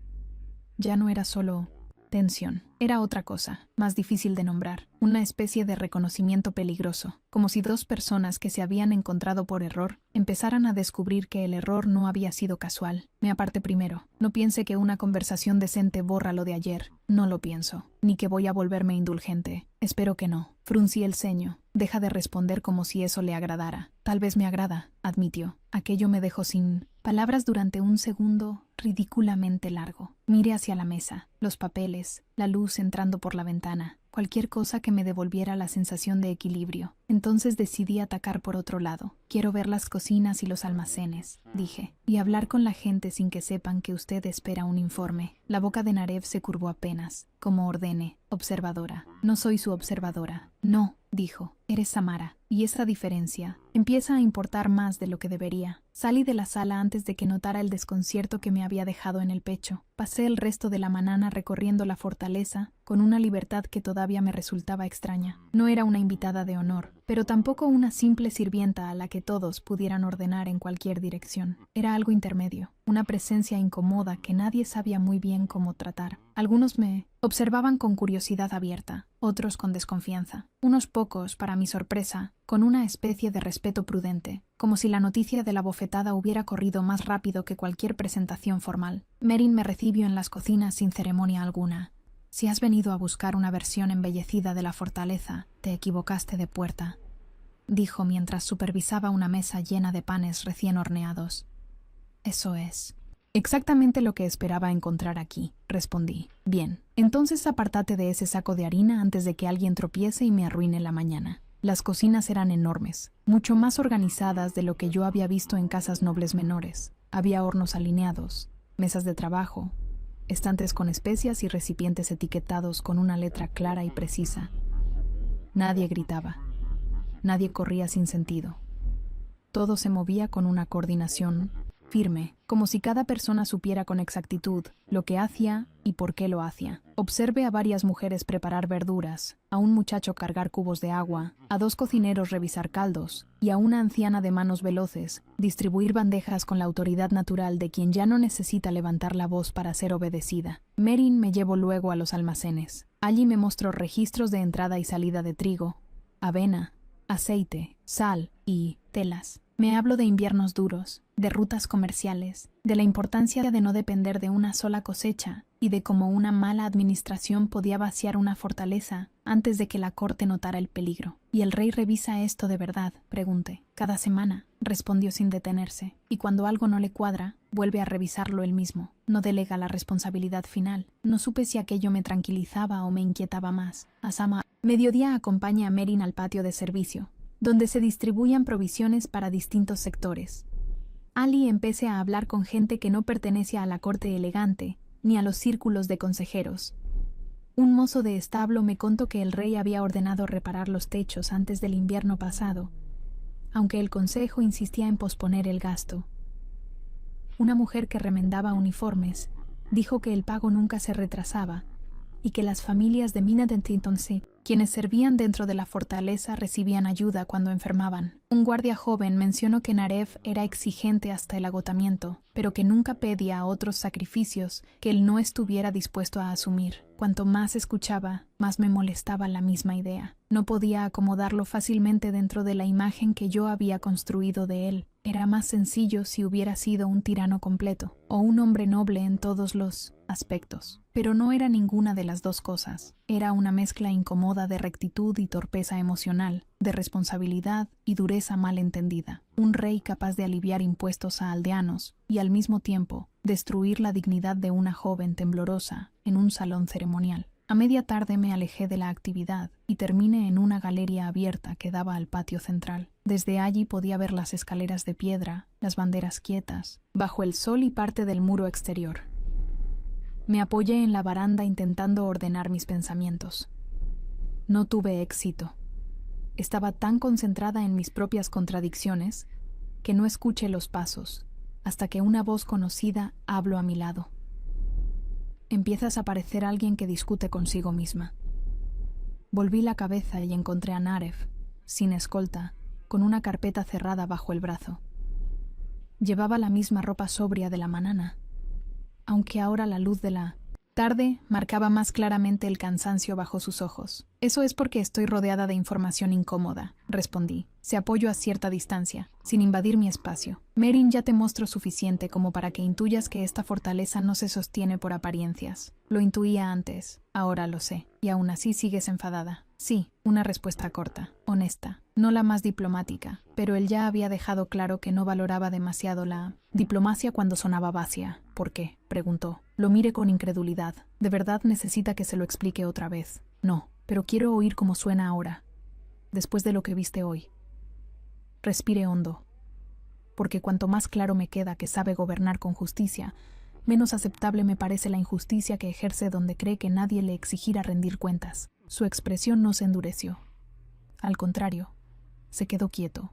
Ya no era solo tensión, era otra cosa, más difícil de nombrar, una especie de reconocimiento peligroso, como si 2 personas que se habían encontrado por error empezaran a descubrir que el error no había sido casual. Me aparté primero. No piense que una conversación decente borra lo de ayer. No lo pienso, ni que voy a volverme indulgente. Espero que no. Fruncí el ceño. Deja de responder como si eso le agradara. Tal vez me agrada, admitió. Aquello me dejó sin palabras durante un segundo ridículamente largo. Miré hacia la mesa, los papeles, la luz entrando por la ventana, cualquier cosa que me devolviera la sensación de equilibrio. Entonces decidí atacar por otro lado. Quiero ver las cocinas y los almacenes, dije, y hablar con la gente sin que sepan que usted espera un informe. La boca de Narev se curvó apenas, como ordene, observadora. No soy su observadora. No, dijo, eres Samara. Y esa diferencia empieza a importar más de lo que debería. Salí de la sala antes de que notara el desconcierto que me había dejado en el pecho. Pasé el resto de la mañana recorriendo la fortaleza, con una libertad que todavía me resultaba extraña. No era una invitada de honor, pero tampoco una simple sirvienta a la que todos pudieran ordenar en cualquier dirección. Era algo intermedio, una presencia incómoda que nadie sabía muy bien cómo tratar. Algunos me observaban con curiosidad abierta, otros con desconfianza. Unos pocos, para mi sorpresa, con una especie de respeto prudente, como si la noticia de la bofetada hubiera corrido más rápido que cualquier presentación formal. Merin me recibió en las cocinas sin ceremonia alguna. Si has venido a buscar una versión embellecida de la fortaleza, te equivocaste de puerta, dijo mientras supervisaba una mesa llena de panes recién horneados. Eso es exactamente lo que esperaba encontrar aquí, respondí. Bien, entonces apártate de ese saco de harina antes de que alguien tropiece y me arruine la mañana. Las cocinas eran enormes, mucho más organizadas de lo que yo había visto en casas nobles menores. Había hornos alineados, mesas de trabajo, estantes con especias y recipientes etiquetados con una letra clara y precisa. Nadie gritaba. Nadie corría sin sentido. Todo se movía con una coordinación firme, como si cada persona supiera con exactitud lo que hacía y por qué lo hacía. Observé a varias mujeres preparar verduras, a un muchacho cargar cubos de agua, a 2 cocineros revisar caldos y a una anciana de manos veloces distribuir bandejas con la autoridad natural de quien ya no necesita levantar la voz para ser obedecida. Merin me llevó luego a los almacenes. Allí me mostró registros de entrada y salida de trigo, avena, aceite, sal y telas. Me habló de inviernos duros, de rutas comerciales, de la importancia de no depender de una sola cosecha y de cómo una mala administración podía vaciar una fortaleza antes de que la corte notara el peligro. ¿Y el rey revisa esto de verdad?, pregunté. Cada semana, respondió sin detenerse, y cuando algo no le cuadra, vuelve a revisarlo él mismo. No delega la responsabilidad final. No supe si aquello me tranquilizaba o me inquietaba más. Asama, mediodía acompaña a Merin al patio de servicio, donde se distribuían provisiones para distintos sectores. Ali empecé a hablar con gente que no pertenece a la corte elegante, ni a los círculos de consejeros. Un mozo de establo me contó que el rey había ordenado reparar los techos antes del invierno pasado, aunque el consejo insistía en posponer el gasto. Una mujer que remendaba uniformes dijo que el pago nunca se retrasaba y que las familias de Mina de Tintonse, quienes servían dentro de la fortaleza, recibían ayuda cuando enfermaban. Un guardia joven mencionó que Naref era exigente hasta el agotamiento, pero que nunca pedía a otros sacrificios que él no estuviera dispuesto a asumir. Cuanto más escuchaba, más me molestaba la misma idea. No podía acomodarlo fácilmente dentro de la imagen que yo había construido de él. Era más sencillo si hubiera sido un tirano completo, o un hombre noble en todos los aspectos. Pero no era ninguna de las dos cosas. Era una mezcla incómoda de rectitud y torpeza emocional, de responsabilidad y dureza mal entendida. Un rey capaz de aliviar impuestos a aldeanos y al mismo tiempo destruir la dignidad de una joven temblorosa en un salón ceremonial. A media tarde me alejé de la actividad y terminé en una galería abierta que daba al patio central. Desde allí podía ver las escaleras de piedra, las banderas quietas, bajo el sol y parte del muro exterior. Me apoyé en la baranda intentando ordenar mis pensamientos. No tuve éxito. Estaba tan concentrada en mis propias contradicciones que no escuché los pasos, hasta que una voz conocida habló a mi lado. Empiezas a parecer alguien que discute consigo misma. Volví la cabeza y encontré a Naref, sin escolta, con una carpeta cerrada bajo el brazo. Llevaba la misma ropa sobria de la mañana, aunque ahora la luz de la tarde marcaba más claramente el cansancio bajo sus ojos. Eso es porque estoy rodeada de información incómoda, respondí. Se apoyó a cierta distancia, sin invadir mi espacio. Merin ya te mostró suficiente como para que intuyas que esta fortaleza no se sostiene por apariencias. Lo intuía antes, ahora lo sé, y aún así sigues enfadada. Sí, una respuesta corta, honesta, no la más diplomática, pero él ya había dejado claro que no valoraba demasiado la diplomacia cuando sonaba vacía. ¿Por qué?, preguntó. Lo miré con incredulidad. ¿De verdad necesita que se lo explique otra vez? No, pero quiero oír cómo suena ahora, después de lo que viste hoy. Respire hondo, porque cuanto más claro me queda que sabe gobernar con justicia, menos aceptable me parece la injusticia que ejerce donde cree que nadie le exigirá rendir cuentas. Su expresión no se endureció. Al contrario, se quedó quieto,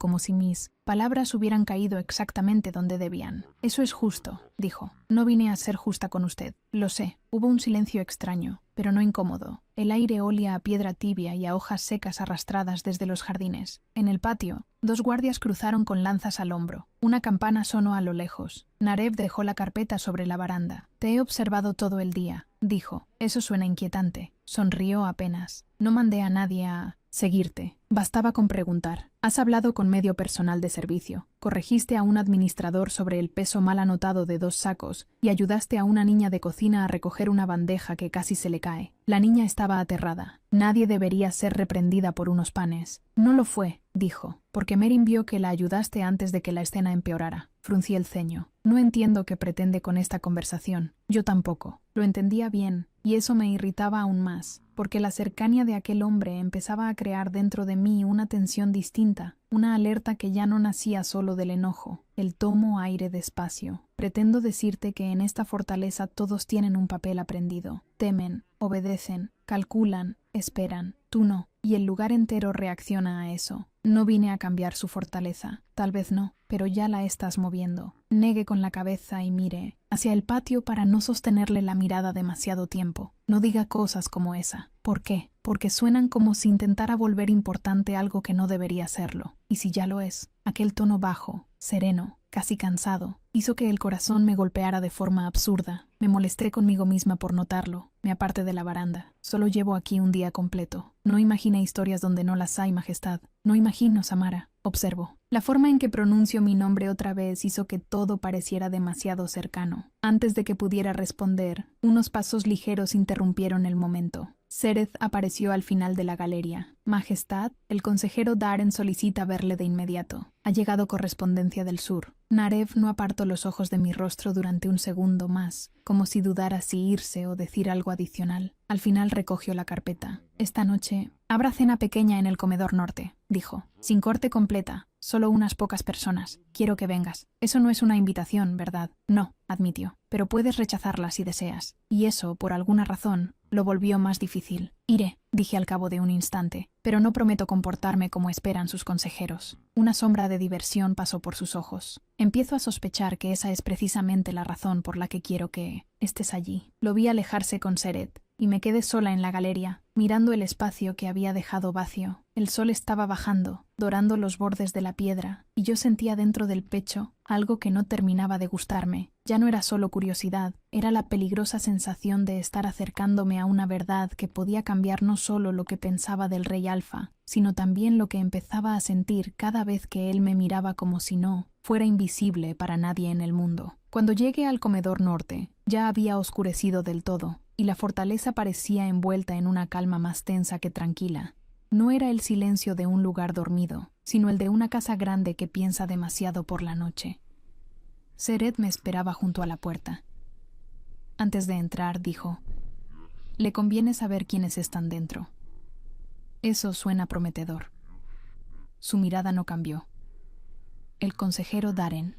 como si mis palabras hubieran caído exactamente donde debían. Eso es justo, dijo. No vine a ser justa con usted. Lo sé. Hubo un silencio extraño, pero no incómodo. El aire olía a piedra tibia y a hojas secas arrastradas desde los jardines. En el patio, 2 guardias cruzaron con lanzas al hombro. Una campana sonó a lo lejos. Narev dejó la carpeta sobre la baranda. Te he observado todo el día, dijo. Eso suena inquietante. Sonrió apenas. No mandé a nadie a seguirte. Bastaba con preguntar. Has hablado con medio personal de servicio. Corregiste a un administrador sobre el peso mal anotado de 2 sacos y ayudaste a una niña de cocina a recoger una bandeja que casi se le cae. La niña estaba aterrada. Nadie debería ser reprendida por unos panes. No lo fue, dijo, porque Merin vio que la ayudaste antes de que la escena empeorara. Fruncí el ceño. No entiendo qué pretende con esta conversación. Yo tampoco. Lo entendía bien, y eso me irritaba aún más, porque la cercanía de aquel hombre empezaba a crear dentro de mí una tensión distinta, una alerta que ya no nacía solo del enojo. El tomo aire despacio. Pretendo decirte que en esta fortaleza todos tienen un papel aprendido. Temen, obedecen, calculan, esperan. Tú no, y el lugar entero reacciona a eso. No vine a cambiar su fortaleza. Tal vez no, pero ya la estás moviendo. Negue con la cabeza y mire hacia el patio para no sostenerle la mirada demasiado tiempo. No diga cosas como esa. ¿Por qué? Porque suenan como si intentara volver importante algo que no debería serlo. Y si ya lo es, aquel tono bajo, sereno, casi cansado, hizo que el corazón me golpeara de forma absurda. Me molesté conmigo misma por notarlo. Me aparté de la baranda. Solo llevo aquí un día completo. No imagine historias donde no las hay, Majestad. No imagino, Samara. Observo. La forma en que pronuncio mi nombre otra vez hizo que todo pareciera demasiado cercano. Antes de que pudiera responder, unos pasos ligeros interrumpieron el momento. Sereth apareció al final de la galería. Majestad, el consejero Daren solicita verle de inmediato. Ha llegado correspondencia del sur. Narev no apartó los ojos de mi rostro durante un segundo más, como si dudara si irse o decir algo adicional. Al final recogió la carpeta. Esta noche habrá cena pequeña en el comedor norte, dijo. Sin corte completa, solo unas pocas personas. Quiero que vengas. Eso no es una invitación, ¿verdad? No, admitió. Pero puedes rechazarla si deseas. Y eso, por alguna razón, lo volvió más difícil. Iré, dije al cabo de un instante, pero no prometo comportarme como esperan sus consejeros. Una sombra de diversión pasó por sus ojos. Empiezo a sospechar que esa es precisamente la razón por la que quiero que estés allí. Lo vi alejarse con Sereth, y me quedé sola en la galería, mirando el espacio que había dejado vacío. El sol estaba bajando, dorando los bordes de la piedra, y yo sentía dentro del pecho algo que no terminaba de gustarme. Ya no era solo curiosidad, era la peligrosa sensación de estar acercándome a una verdad que podía cambiar no solo lo que pensaba del Rey Alfa, sino también lo que empezaba a sentir cada vez que él me miraba como si no fuera invisible para nadie en el mundo. Cuando llegué al comedor norte, ya había oscurecido del todo, y la fortaleza parecía envuelta en una calma más tensa que tranquila. No era el silencio de un lugar dormido, sino el de una casa grande que piensa demasiado por la noche. Sereth me esperaba junto a la puerta. Antes de entrar, dijo, «Le conviene saber quiénes están dentro». Eso suena prometedor. Su mirada no cambió. El consejero Daren,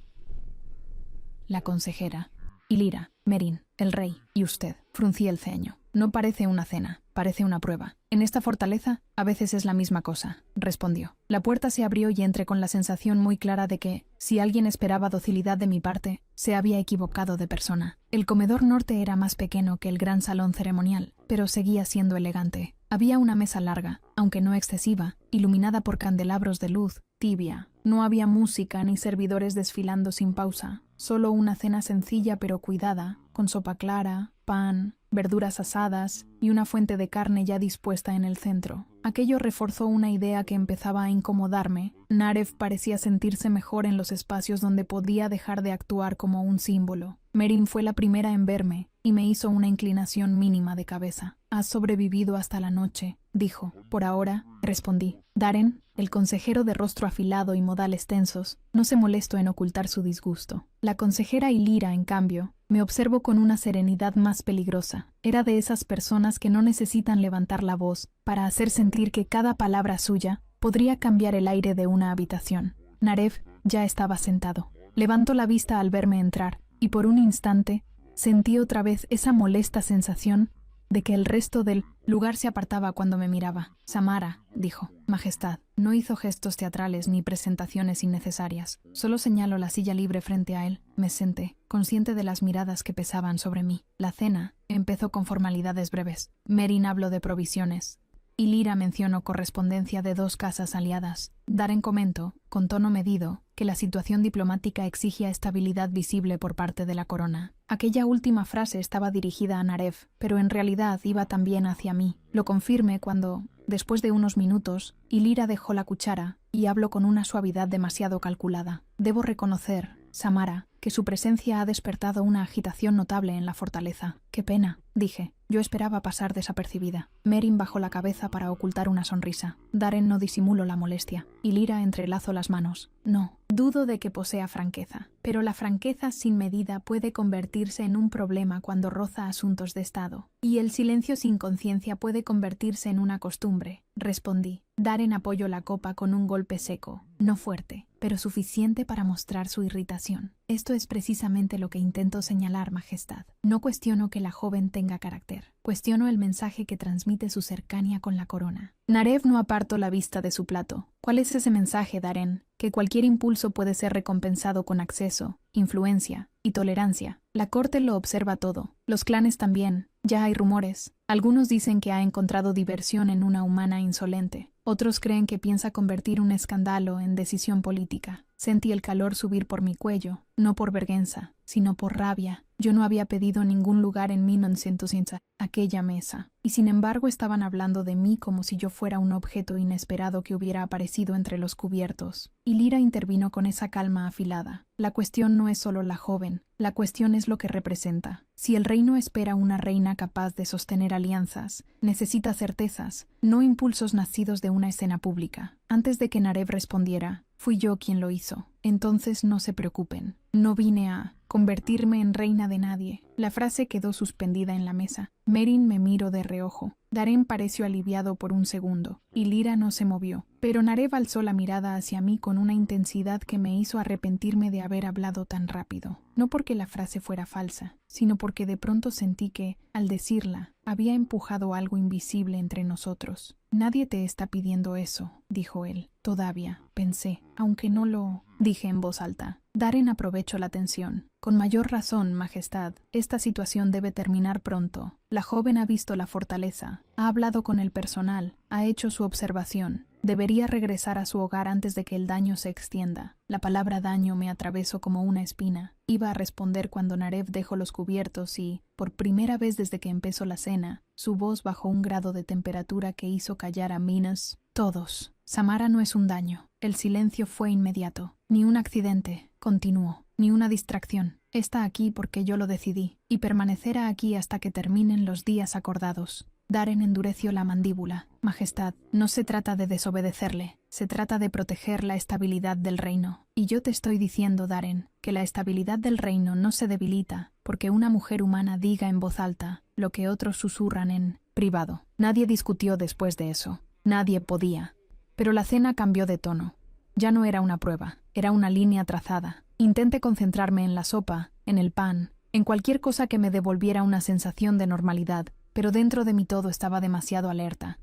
la consejera, Ilira, Merin, el rey y usted. Fruncí el ceño. No parece una cena, parece una prueba. En esta fortaleza, a veces es la misma cosa, respondió. La puerta se abrió y entré con la sensación muy clara de que, si alguien esperaba docilidad de mi parte, se había equivocado de persona. El comedor norte era más pequeño que el gran salón ceremonial, pero seguía siendo elegante. Había una mesa larga, aunque no excesiva, iluminada por candelabros de luz tibia. No había música ni servidores desfilando sin pausa, solo una cena sencilla pero cuidada, con sopa clara, pan, verduras asadas y una fuente de carne ya dispuesta en el centro. Aquello reforzó una idea que empezaba a incomodarme. Narev parecía sentirse mejor en los espacios donde podía dejar de actuar como un símbolo. Merin fue la primera en verme y me hizo una inclinación mínima de cabeza. «Has sobrevivido hasta la noche», dijo. «Por ahora», respondí. Daren, el consejero de rostro afilado y modales tensos, no se molestó en ocultar su disgusto. La consejera Ilira, en cambio, me observó con una serenidad más peligrosa. Era de esas personas que no necesitan levantar la voz para hacer sentir que cada palabra suya podría cambiar el aire de una habitación. Narev ya estaba sentado. Levantó la vista al verme entrar, y por un instante sentí otra vez esa molesta sensación de que el resto del lugar se apartaba cuando me miraba. Samara, dijo. Majestad. No hizo gestos teatrales ni presentaciones innecesarias. Solo señaló la silla libre frente a él. Me senté, consciente de las miradas que pesaban sobre mí. La cena empezó con formalidades breves. Merin habló de provisiones. Y Lyra mencionó correspondencia de 2 casas aliadas. Daren comentó, con tono medido, que la situación diplomática exigía estabilidad visible por parte de la corona. Aquella última frase estaba dirigida a Narev, pero en realidad iba también hacia mí. Lo confirmé cuando, después de unos minutos, Lyra dejó la cuchara y habló con una suavidad demasiado calculada. Debo reconocer, Samara, que su presencia ha despertado una agitación notable en la fortaleza. Qué pena, dije. Yo esperaba pasar desapercibida. Merin bajó la cabeza para ocultar una sonrisa. Daren no disimuló la molestia. Y Lyra entrelazó las manos. No, dudo de que posea franqueza. Pero la franqueza sin medida puede convertirse en un problema cuando roza asuntos de Estado. Y el silencio sin conciencia puede convertirse en una costumbre, respondí. Daren apoyó la copa con un golpe seco, no fuerte, pero suficiente para mostrar su irritación. Esto es precisamente lo que intento señalar, Majestad. No cuestiono que la joven tenga carácter. Cuestiono el mensaje que transmite su cercanía con la corona. Narev no apartó la vista de su plato. ¿Cuál es ese mensaje, Daren? Que cualquier impulso puede ser recompensado con acceso, influencia y tolerancia. La corte lo observa todo. Los clanes también. Ya hay rumores. Algunos dicen que ha encontrado diversión en una humana insolente. Otros creen que piensa convertir un escándalo en decisión política. Sentí el calor subir por mi cuello, no por vergüenza, sino por rabia. Yo no había pedido ningún lugar en 1900 aquella mesa, y sin embargo estaban hablando de mí como si yo fuera un objeto inesperado que hubiera aparecido entre los cubiertos. Y Lyra intervino con esa calma afilada. La cuestión no es solo la joven, la cuestión es lo que representa. Si el reino espera una reina capaz de sostener alianzas, necesita certezas, no impulsos nacidos de una escena pública. Antes de que Narev respondiera, fui yo quien lo hizo. Entonces no se preocupen. No vine a convertirme en reina de nadie. La frase quedó suspendida en la mesa. Merin me miró de reojo. Daren pareció aliviado por un segundo, y Lyra no se movió. Pero Narev alzó la mirada hacia mí con una intensidad que me hizo arrepentirme de haber hablado tan rápido. No porque la frase fuera falsa, sino porque de pronto sentí que, al decirla, había empujado algo invisible entre nosotros. Nadie te está pidiendo eso, dijo él. Todavía, pensé, aunque no lo dije en voz alta. Daren aprovechó la tensión. Con mayor razón, Majestad, esta situación debe terminar pronto. La joven ha visto la fortaleza, ha hablado con el personal, ha hecho su observación. Debería regresar a su hogar antes de que el daño se extienda. La palabra daño me atravesó como una espina. Iba a responder cuando Narev dejó los cubiertos y, por primera vez desde que empezó la cena, su voz bajó un grado de temperatura que hizo callar a Minas. Todos. Samara no es un daño. El silencio fue inmediato. Ni un accidente, continuó, ni una distracción. Está aquí porque yo lo decidí, y permanecerá aquí hasta que terminen los días acordados. Daren endureció la mandíbula. Majestad, no se trata de desobedecerle, se trata de proteger la estabilidad del reino. Y yo te estoy diciendo, Daren, que la estabilidad del reino no se debilita porque una mujer humana diga en voz alta lo que otros susurran en privado. Nadie discutió después de eso. Nadie podía. Pero la cena cambió de tono. Ya no era una prueba, era una línea trazada. Intenté concentrarme en la sopa, en el pan, en cualquier cosa que me devolviera una sensación de normalidad, pero dentro de mí todo estaba demasiado alerta.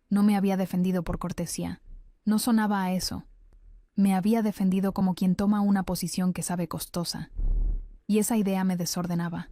No me había defendido por cortesía. No sonaba a eso. Me había defendido como quien toma una posición que sabe costosa. Y esa idea me desordenaba.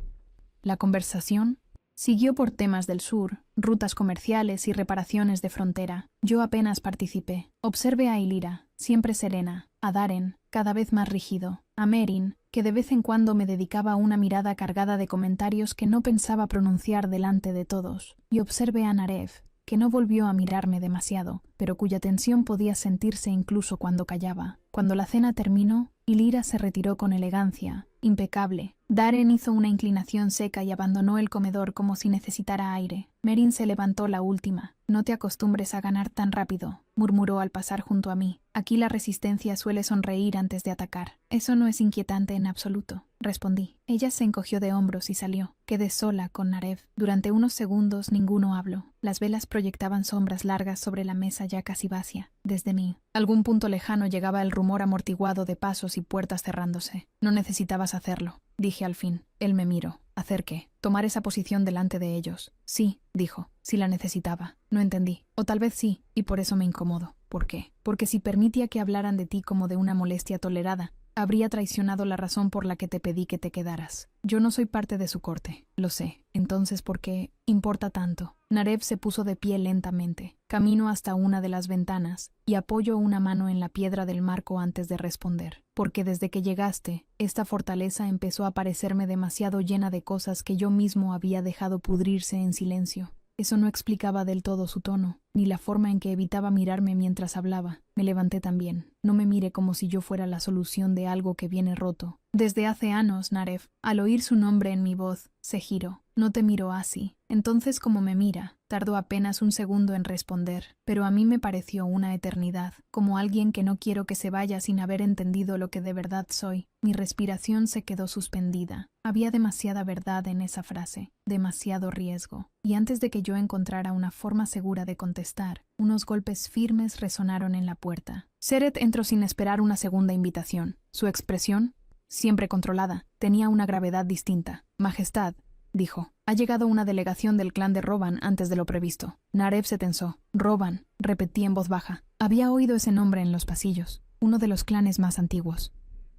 La conversación siguió por temas del sur, rutas comerciales y reparaciones de frontera. Yo apenas participé. Observé a Lyra, siempre serena, a Daren, cada vez más rígido, a Merin, que de vez en cuando me dedicaba una mirada cargada de comentarios que no pensaba pronunciar delante de todos, y observé a Narev, que no volvió a mirarme demasiado, pero cuya tensión podía sentirse incluso cuando callaba. Cuando la cena terminó, Lyra se retiró con elegancia, impecable. Daren hizo una inclinación seca y abandonó el comedor como si necesitara aire. Merin se levantó la última. No te acostumbres a ganar tan rápido, murmuró al pasar junto a mí. Aquí la resistencia suele sonreír antes de atacar. Eso no es inquietante en absoluto, respondí. Ella se encogió de hombros y salió. Quedé sola con Narev. Durante unos segundos ninguno habló. Las velas proyectaban sombras largas sobre la mesa ya casi vacía. Desde mí, algún punto lejano llegaba el rumor amortiguado de pasos y puertas cerrándose. No necesitabas hacerlo, dije al fin. Él me miró. ¿Hacer qué? Tomar esa posición delante de ellos. Sí, dijo, si la necesitaba. No entendí. O tal vez sí, y por eso me incomodo. ¿Por qué? Porque si permitía que hablaran de ti como de una molestia tolerada, habría traicionado la razón por la que te pedí que te quedaras. Yo no soy parte de su corte, lo sé. Entonces, ¿por qué importa tanto? Narev se puso de pie lentamente. Camino hasta una de las ventanas y apoyo una mano en la piedra del marco antes de responder. Porque desde que llegaste, esta fortaleza empezó a parecerme demasiado llena de cosas que yo mismo había dejado pudrirse en silencio. Eso no explicaba del todo su tono, ni la forma en que evitaba mirarme mientras hablaba. Me levanté también. No me mire como si yo fuera la solución de algo que viene roto. Desde hace años, Narev, al oír su nombre en mi voz, se giró. No te miró así. Entonces, como me mira, tardó apenas un segundo en responder, pero a mí me pareció una eternidad, como alguien que no quiero que se vaya sin haber entendido lo que de verdad soy. Mi respiración se quedó suspendida. Había demasiada verdad en esa frase, demasiado riesgo. Y antes de que yo encontrara una forma segura de contestar, unos golpes firmes resonaron en la puerta. Seret entró sin esperar una segunda invitación. Su expresión, siempre controlada, tenía una gravedad distinta. Majestad, dijo, ha llegado una delegación del clan de Roban antes de lo previsto. Narev se tensó. Roban, repetí en voz baja. Había oído ese nombre en los pasillos. Uno de los clanes más antiguos.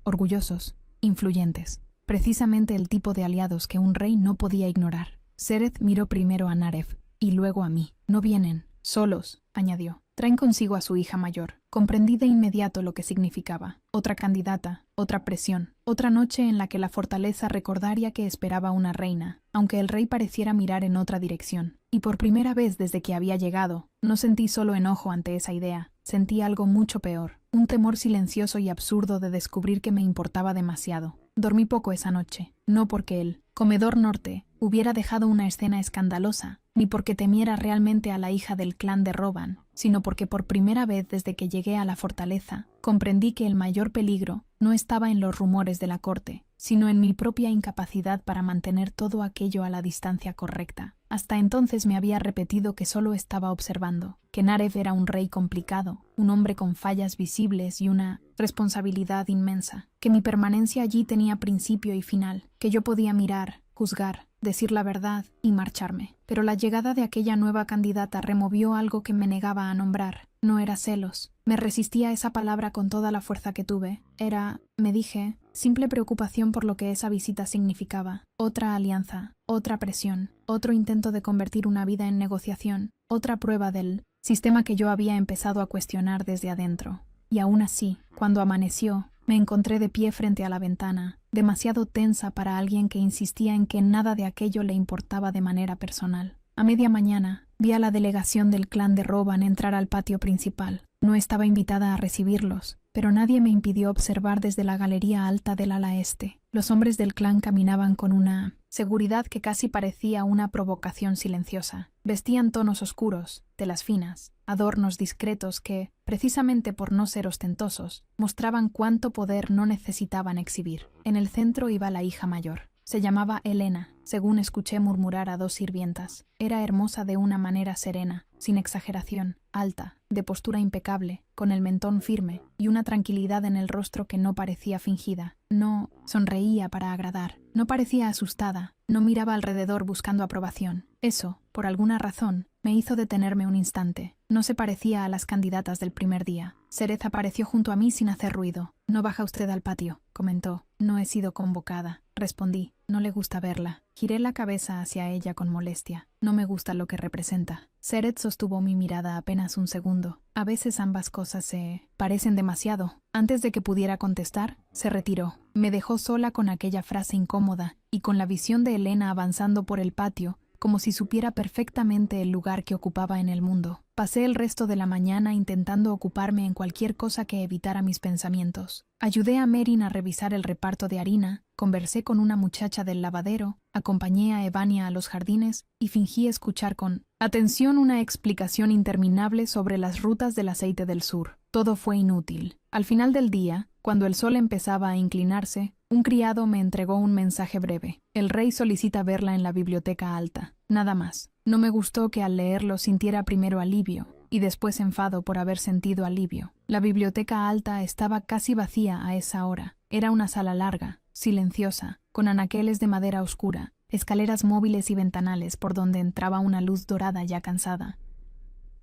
Orgullosos, influyentes. Precisamente el tipo de aliados que un rey no podía ignorar. Seret miró primero a Narev y luego a mí. No vienen, solos, añadió. Traen consigo a su hija mayor. Comprendí de inmediato lo que significaba. Otra candidata, otra presión, otra noche en la que la fortaleza recordaría que esperaba una reina, aunque el rey pareciera mirar en otra dirección. Y por primera vez desde que había llegado, no sentí solo enojo ante esa idea, sentí algo mucho peor, un temor silencioso y absurdo de descubrir que me importaba demasiado. Dormí poco esa noche, no porque el comedor norte hubiera dejado una escena escandalosa, ni porque temiera realmente a la hija del clan de Roban, sino porque por primera vez desde que llegué a la fortaleza, comprendí que el mayor peligro no estaba en los rumores de la corte, sino en mi propia incapacidad para mantener todo aquello a la distancia correcta. Hasta entonces me había repetido que solo estaba observando, que Narev era un rey complicado, un hombre con fallas visibles y una responsabilidad inmensa, que mi permanencia allí tenía principio y final, que yo podía mirar, juzgar, decir la verdad y marcharme. Pero la llegada de aquella nueva candidata removió algo que me negaba a nombrar. No era celos. Me resistí a esa palabra con toda la fuerza que tuve. Era, me dije, simple preocupación por lo que esa visita significaba. Otra alianza, otra presión, otro intento de convertir una vida en negociación, otra prueba del sistema que yo había empezado a cuestionar desde adentro. Y aún así, cuando amaneció, me encontré de pie frente a la ventana, demasiado tensa para alguien que insistía en que nada de aquello le importaba de manera personal. A media mañana, vi a la delegación del clan de Roban entrar al patio principal. No estaba invitada a recibirlos, pero nadie me impidió observar desde la galería alta del ala este. Los hombres del clan caminaban con una seguridad que casi parecía una provocación silenciosa. Vestían tonos oscuros, telas finas, adornos discretos que, precisamente por no ser ostentosos, mostraban cuánto poder no necesitaban exhibir. En el centro iba la hija mayor. Se llamaba Helena, según escuché murmurar a dos sirvientas. Era hermosa de una manera serena, sin exageración, alta, de postura impecable, con el mentón firme y una tranquilidad en el rostro que no parecía fingida. No sonreía para agradar, no parecía asustada, no miraba alrededor buscando aprobación. Eso, por alguna razón, me hizo detenerme un instante. No se parecía a las candidatas del primer día. Seret apareció junto a mí sin hacer ruido. «No baja usted al patio», comentó. «No he sido convocada», respondí. «No le gusta verla». Giré la cabeza hacia ella con molestia. «No me gusta lo que representa». Seret sostuvo mi mirada apenas un segundo. A veces ambas cosas se parecen demasiado. Antes de que pudiera contestar, se retiró. Me dejó sola con aquella frase incómoda y con la visión de Helena avanzando por el patio, como si supiera perfectamente el lugar que ocupaba en el mundo. Pasé el resto de la mañana intentando ocuparme en cualquier cosa que evitara mis pensamientos. Ayudé a Merin a revisar el reparto de harina, conversé con una muchacha del lavadero, acompañé a Evania a los jardines y fingí escuchar con atención una explicación interminable sobre las rutas del aceite del sur. Todo fue inútil. Al final del día, cuando el sol empezaba a inclinarse, un criado me entregó un mensaje breve. El rey solicita verla en la biblioteca alta. Nada más. No me gustó que al leerlo sintiera primero alivio y después enfado por haber sentido alivio. La biblioteca alta estaba casi vacía a esa hora. Era una sala larga, silenciosa, con anaqueles de madera oscura, escaleras móviles y ventanales por donde entraba una luz dorada ya cansada.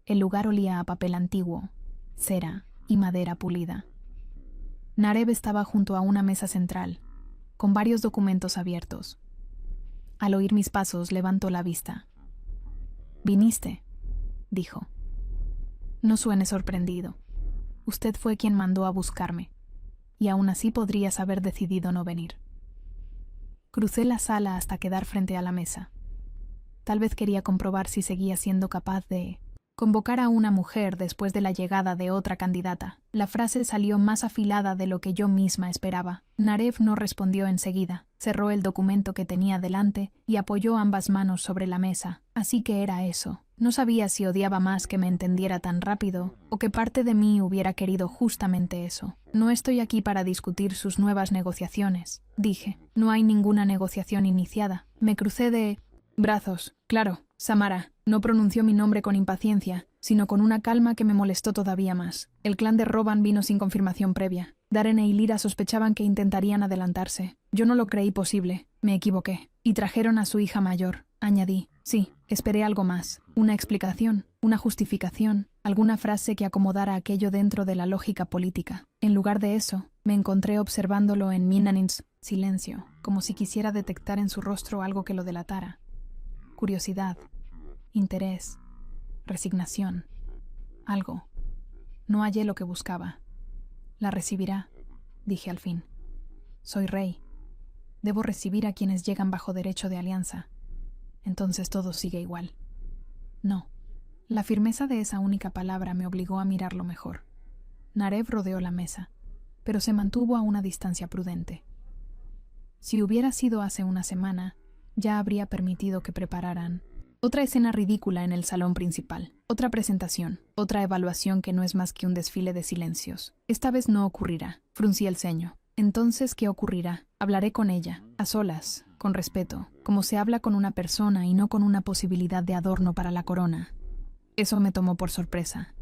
El lugar olía a papel antiguo, cera y madera pulida. Narev estaba junto a una mesa central, con varios documentos abiertos. Al oír mis pasos, levantó la vista. «¿Viniste?», dijo. «No suene sorprendido. Usted fue quien mandó a buscarme, y aún así podrías haber decidido no venir». Crucé la sala hasta quedar frente a la mesa. Tal vez quería comprobar si seguía siendo capaz de convocar a una mujer después de la llegada de otra candidata. La frase salió más afilada de lo que yo misma esperaba. Narev no respondió enseguida. Cerró el documento que tenía delante y apoyó ambas manos sobre la mesa. Así que era eso. No sabía si odiaba más que me entendiera tan rápido o que parte de mí hubiera querido justamente eso. «No estoy aquí para discutir sus nuevas negociaciones», dije. «No hay ninguna negociación iniciada». Me crucé de brazos. «Claro, Samara». No pronunció mi nombre con impaciencia, sino con una calma que me molestó todavía más. El clan de Roban vino sin confirmación previa. Darren e Illyra sospechaban que intentarían adelantarse. Yo no lo creí posible. Me equivoqué. Y trajeron a su hija mayor, añadí. Sí, esperé algo más. Una explicación, una justificación, alguna frase que acomodara aquello dentro de la lógica política. En lugar de eso, me encontré observándolo en Minanins silencio, como si quisiera detectar en su rostro algo que lo delatara. Curiosidad. Interés, resignación, algo. No hallé lo que buscaba. «La recibirá», dije al fin. «Soy rey. Debo recibir a quienes llegan bajo derecho de alianza. Entonces todo sigue igual». No. La firmeza de esa única palabra me obligó a mirarlo mejor. Narev rodeó la mesa, pero se mantuvo a una distancia prudente. Si hubiera sido hace una semana, ya habría permitido que prepararan otra escena ridícula en el salón principal, otra presentación, otra evaluación que no es más que un desfile de silencios. Esta vez no ocurrirá. Fruncí el ceño. Entonces, ¿qué ocurrirá? Hablaré con ella, a solas, con respeto, como se habla con una persona y no con una posibilidad de adorno para la corona. Eso me tomó por sorpresa.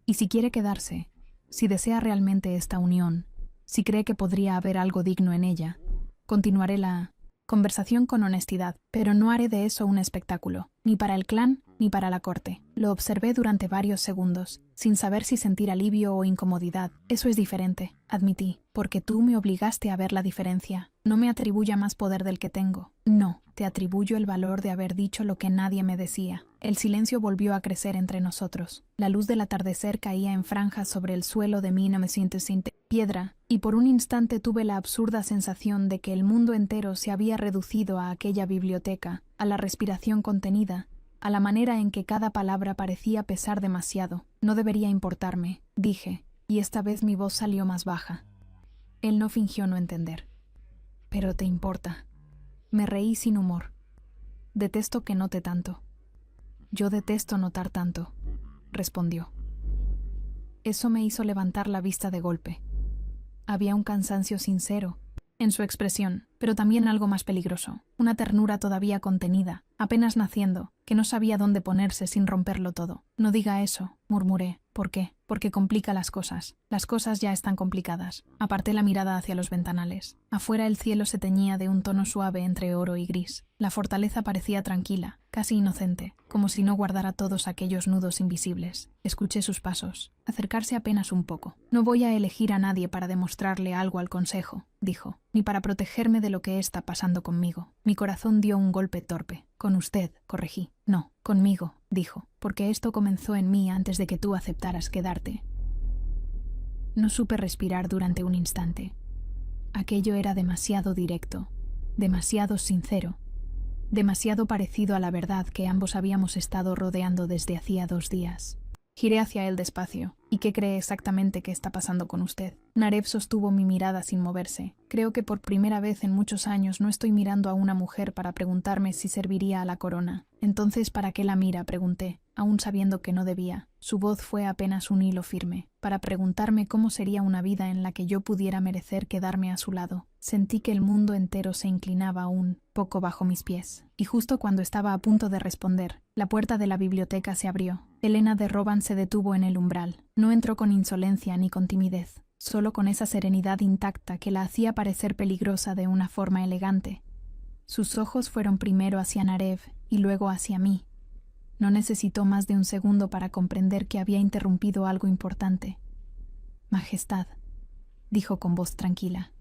Y si quiere quedarse, si desea realmente esta unión, si cree que podría haber algo digno en ella, continuaré la conversación con honestidad, pero no haré de eso un espectáculo, ni para el clan ni para la corte. Lo observé durante varios segundos, sin saber si sentir alivio o incomodidad. Eso es diferente, admití, porque tú me obligaste a ver la diferencia. No me atribuya más poder del que tengo. No, te atribuyo el valor de haber dicho lo que nadie me decía. El silencio volvió a crecer entre nosotros. La luz del atardecer caía en franjas sobre el suelo de 1900 piedra, y por un instante tuve la absurda sensación de que el mundo entero se había reducido a aquella biblioteca, a la respiración contenida, a la manera en que cada palabra parecía pesar demasiado. No debería importarme, dije, y esta vez mi voz salió más baja. Él no fingió no entender. Pero te importa. Me reí sin humor. Detesto que note tanto. Yo detesto notar tanto, respondió. Eso me hizo levantar la vista de golpe. Había un cansancio sincero en su expresión, pero también algo más peligroso, una ternura todavía contenida, apenas naciendo, que no sabía dónde ponerse sin romperlo todo. «No diga eso», murmuré. «¿Por qué?» «Porque complica las cosas. Las cosas ya están complicadas». Aparté la mirada hacia los ventanales. Afuera el cielo se teñía de un tono suave entre oro y gris. La fortaleza parecía tranquila, casi inocente, como si no guardara todos aquellos nudos invisibles. Escuché sus pasos, acercarse apenas un poco. «No voy a elegir a nadie para demostrarle algo al consejo», dijo, «ni para protegerme de lo que está pasando conmigo». Mi corazón dio un golpe torpe. «Con usted», corregí. «No, conmigo», dijo, «porque esto comenzó en mí antes de que tú aceptaras quedarte». No supe respirar durante un instante. Aquello era demasiado directo, demasiado sincero, demasiado parecido a la verdad que ambos habíamos estado rodeando desde hacía 2 días. Giré hacia él despacio. «¿Y qué cree exactamente que está pasando con usted?» Narev sostuvo mi mirada sin moverse. Creo que por primera vez en muchos años no estoy mirando a una mujer para preguntarme si serviría a la corona. «Entonces, ¿para qué la mira?», pregunté, aún sabiendo que no debía. Su voz fue apenas un hilo firme. «Para preguntarme cómo sería una vida en la que yo pudiera merecer quedarme a su lado». Sentí que el mundo entero se inclinaba un poco bajo mis pies. Y justo cuando estaba a punto de responder, la puerta de la biblioteca se abrió. Helena de Roban se detuvo en el umbral. No entró con insolencia ni con timidez, solo con esa serenidad intacta que la hacía parecer peligrosa de una forma elegante. Sus ojos fueron primero hacia Narev y luego hacia mí. No necesitó más de un segundo para comprender que había interrumpido algo importante. Majestad, dijo con voz tranquila.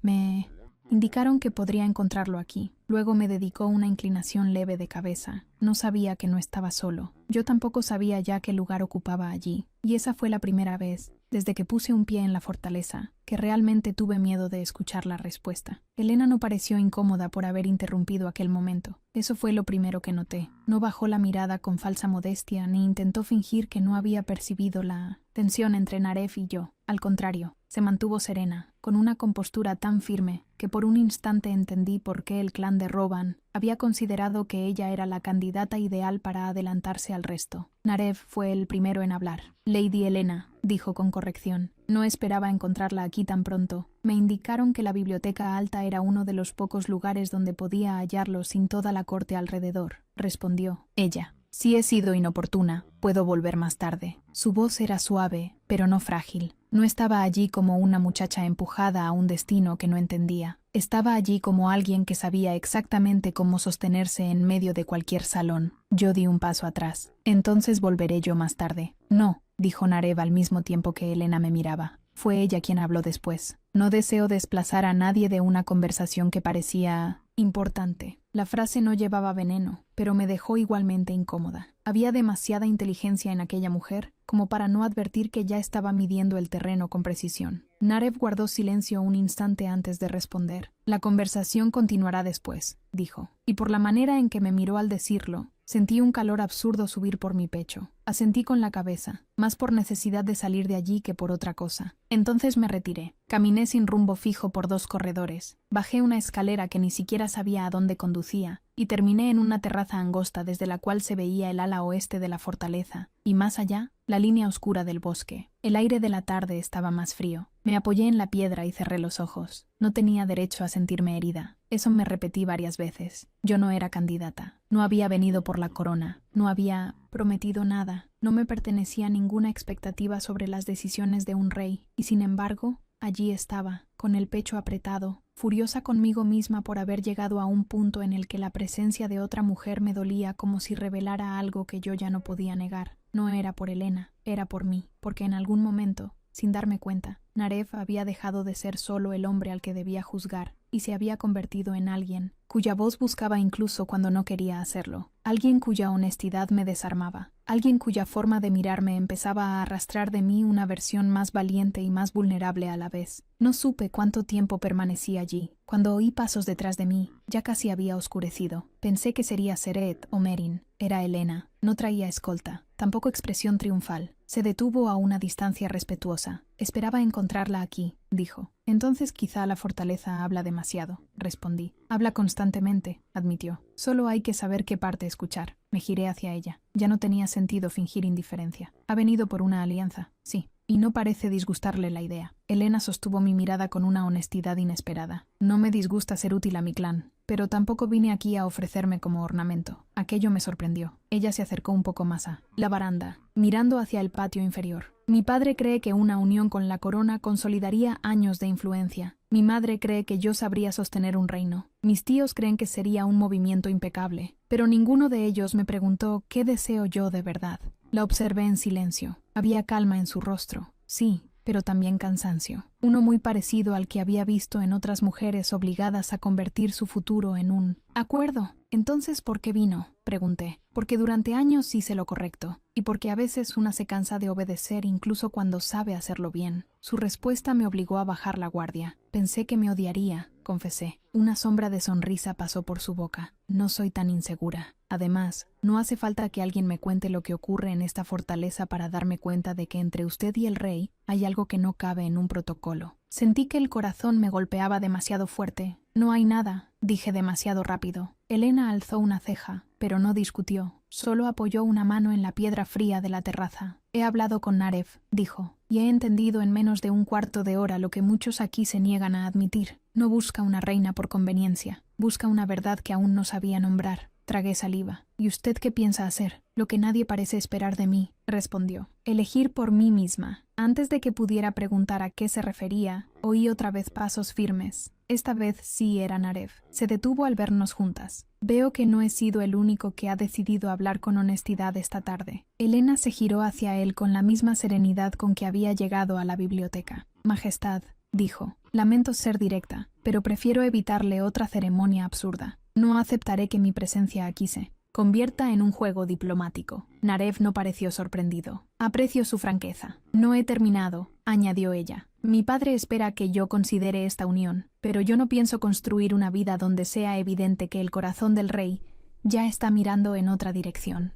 Me indicaron que podría encontrarlo aquí. Luego me dedicó una inclinación leve de cabeza. No sabía que no estaba solo. Yo tampoco sabía ya qué lugar ocupaba allí. Y esa fue la primera vez, desde que puse un pie en la fortaleza, que realmente tuve miedo de escuchar la respuesta. Elena no pareció incómoda por haber interrumpido aquel momento. Eso fue lo primero que noté. No bajó la mirada con falsa modestia ni intentó fingir que no había percibido la tensión entre Narev y yo. Al contrario, se mantuvo serena, con una compostura tan firme que por un instante entendí por qué el clan de Roban había considerado que ella era la candidata ideal para adelantarse al resto. Narev fue el primero en hablar. Lady Helena, dijo con corrección. No esperaba encontrarla aquí tan pronto. Me indicaron que la biblioteca alta era uno de los pocos lugares donde podía hallarlo sin toda la corte alrededor, respondió ella. Si he sido inoportuna, puedo volver más tarde. Su voz era suave, pero no frágil. No estaba allí como una muchacha empujada a un destino que no entendía. Estaba allí como alguien que sabía exactamente cómo sostenerse en medio de cualquier salón. Yo di un paso atrás. Entonces volveré yo más tarde. No, dijo Narev al mismo tiempo que Helena me miraba. Fue ella quien habló después. No deseo desplazar a nadie de una conversación que parecía importante. La frase no llevaba veneno, pero me dejó igualmente incómoda. Había demasiada inteligencia en aquella mujer como para no advertir que ya estaba midiendo el terreno con precisión. Narev guardó silencio un instante antes de responder. La conversación continuará después, dijo, y por la manera en que me miró al decirlo, sentí un calor absurdo subir por mi pecho. Asentí con la cabeza, más por necesidad de salir de allí que por otra cosa. Entonces me retiré. Caminé sin rumbo fijo por 2 corredores. Bajé una escalera que ni siquiera sabía a dónde conducía, y terminé en una terraza angosta desde la cual se veía el ala oeste de la fortaleza, y más allá, la línea oscura del bosque. El aire de la tarde estaba más frío. Me apoyé en la piedra y cerré los ojos. No tenía derecho a sentirme herida. Eso me repetí varias veces. Yo no era candidata. No había venido por la corona. No había prometido nada. No me pertenecía ninguna expectativa sobre las decisiones de un rey. Y sin embargo, allí estaba, con el pecho apretado, furiosa conmigo misma por haber llegado a un punto en el que la presencia de otra mujer me dolía como si revelara algo que yo ya no podía negar. No era por Helena, era por mí, porque en algún momento, sin darme cuenta, Narev había dejado de ser solo el hombre al que debía juzgar y se había convertido en alguien cuya voz buscaba incluso cuando no quería hacerlo, alguien cuya honestidad me desarmaba, alguien cuya forma de mirarme empezaba a arrastrar de mí una versión más valiente y más vulnerable a la vez. No supe cuánto tiempo permanecí allí. Cuando oí pasos detrás de mí, ya casi había oscurecido. Pensé que sería Seret o Merin. Era Helena. No traía escolta, tampoco expresión triunfal. Se detuvo a una distancia respetuosa. Esperaba encontrarla aquí, dijo. Entonces quizá la fortaleza habla demasiado, respondí. Habla constantemente, admitió. Solo hay que saber qué parte escuchar. Me giré hacia ella. Ya no tenía sentido fingir indiferencia. Ha venido por una alianza, sí. Y no parece disgustarle la idea. Helena sostuvo mi mirada con una honestidad inesperada. No me disgusta ser útil a mi clan, pero tampoco vine aquí a ofrecerme como ornamento. Aquello me sorprendió. Ella se acercó un poco más a la baranda, mirando hacia el patio inferior. Mi padre cree que una unión con la corona consolidaría años de influencia. Mi madre cree que yo sabría sostener un reino. Mis tíos creen que sería un movimiento impecable. Pero ninguno de ellos me preguntó qué deseo yo de verdad. La observé en silencio. Había calma en su rostro. Sí, pero también cansancio. Uno muy parecido al que había visto en otras mujeres obligadas a convertir su futuro en un acuerdo. Entonces, ¿por qué vino?, pregunté. Porque durante años hice lo correcto, y porque a veces una se cansa de obedecer incluso cuando sabe hacerlo bien. Su respuesta me obligó a bajar la guardia. Pensé que me odiaría, confesé. Una sombra de sonrisa pasó por su boca. No soy tan insegura. Además, no hace falta que alguien me cuente lo que ocurre en esta fortaleza para darme cuenta de que entre usted y el rey hay algo que no cabe en un protocolo. Sentí que el corazón me golpeaba demasiado fuerte. No hay nada, dije demasiado rápido. Helena alzó una ceja, pero no discutió. Solo apoyó una mano en la piedra fría de la terraza. He hablado con Narev, dijo, y he entendido en menos de un cuarto de hora lo que muchos aquí se niegan a admitir. No busca una reina por conveniencia. Busca una verdad que aún no sabía nombrar. Tragué saliva. ¿Y usted qué piensa hacer? Lo que nadie parece esperar de mí, respondió. Elegir por mí misma. Antes de que pudiera preguntar a qué se refería, oí otra vez pasos firmes. Esta vez sí era Narev. Se detuvo al vernos juntas. Veo que no he sido el único que ha decidido hablar con honestidad esta tarde. Elena se giró hacia él con la misma serenidad con que había llegado a la biblioteca. Majestad, dijo, lamento ser directa, pero prefiero evitarle otra ceremonia absurda. No aceptaré que mi presencia aquí se convierta en un juego diplomático. Narev no pareció sorprendido. Aprecio su franqueza. No he terminado, añadió ella. Mi padre espera que yo considere esta unión, pero yo no pienso construir una vida donde sea evidente que el corazón del rey ya está mirando en otra dirección.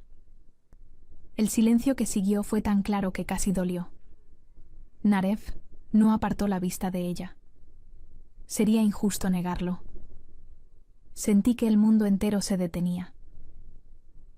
El silencio que siguió fue tan claro que casi dolió. Narev no apartó la vista de ella. Sería injusto negarlo. Sentí que el mundo entero se detenía.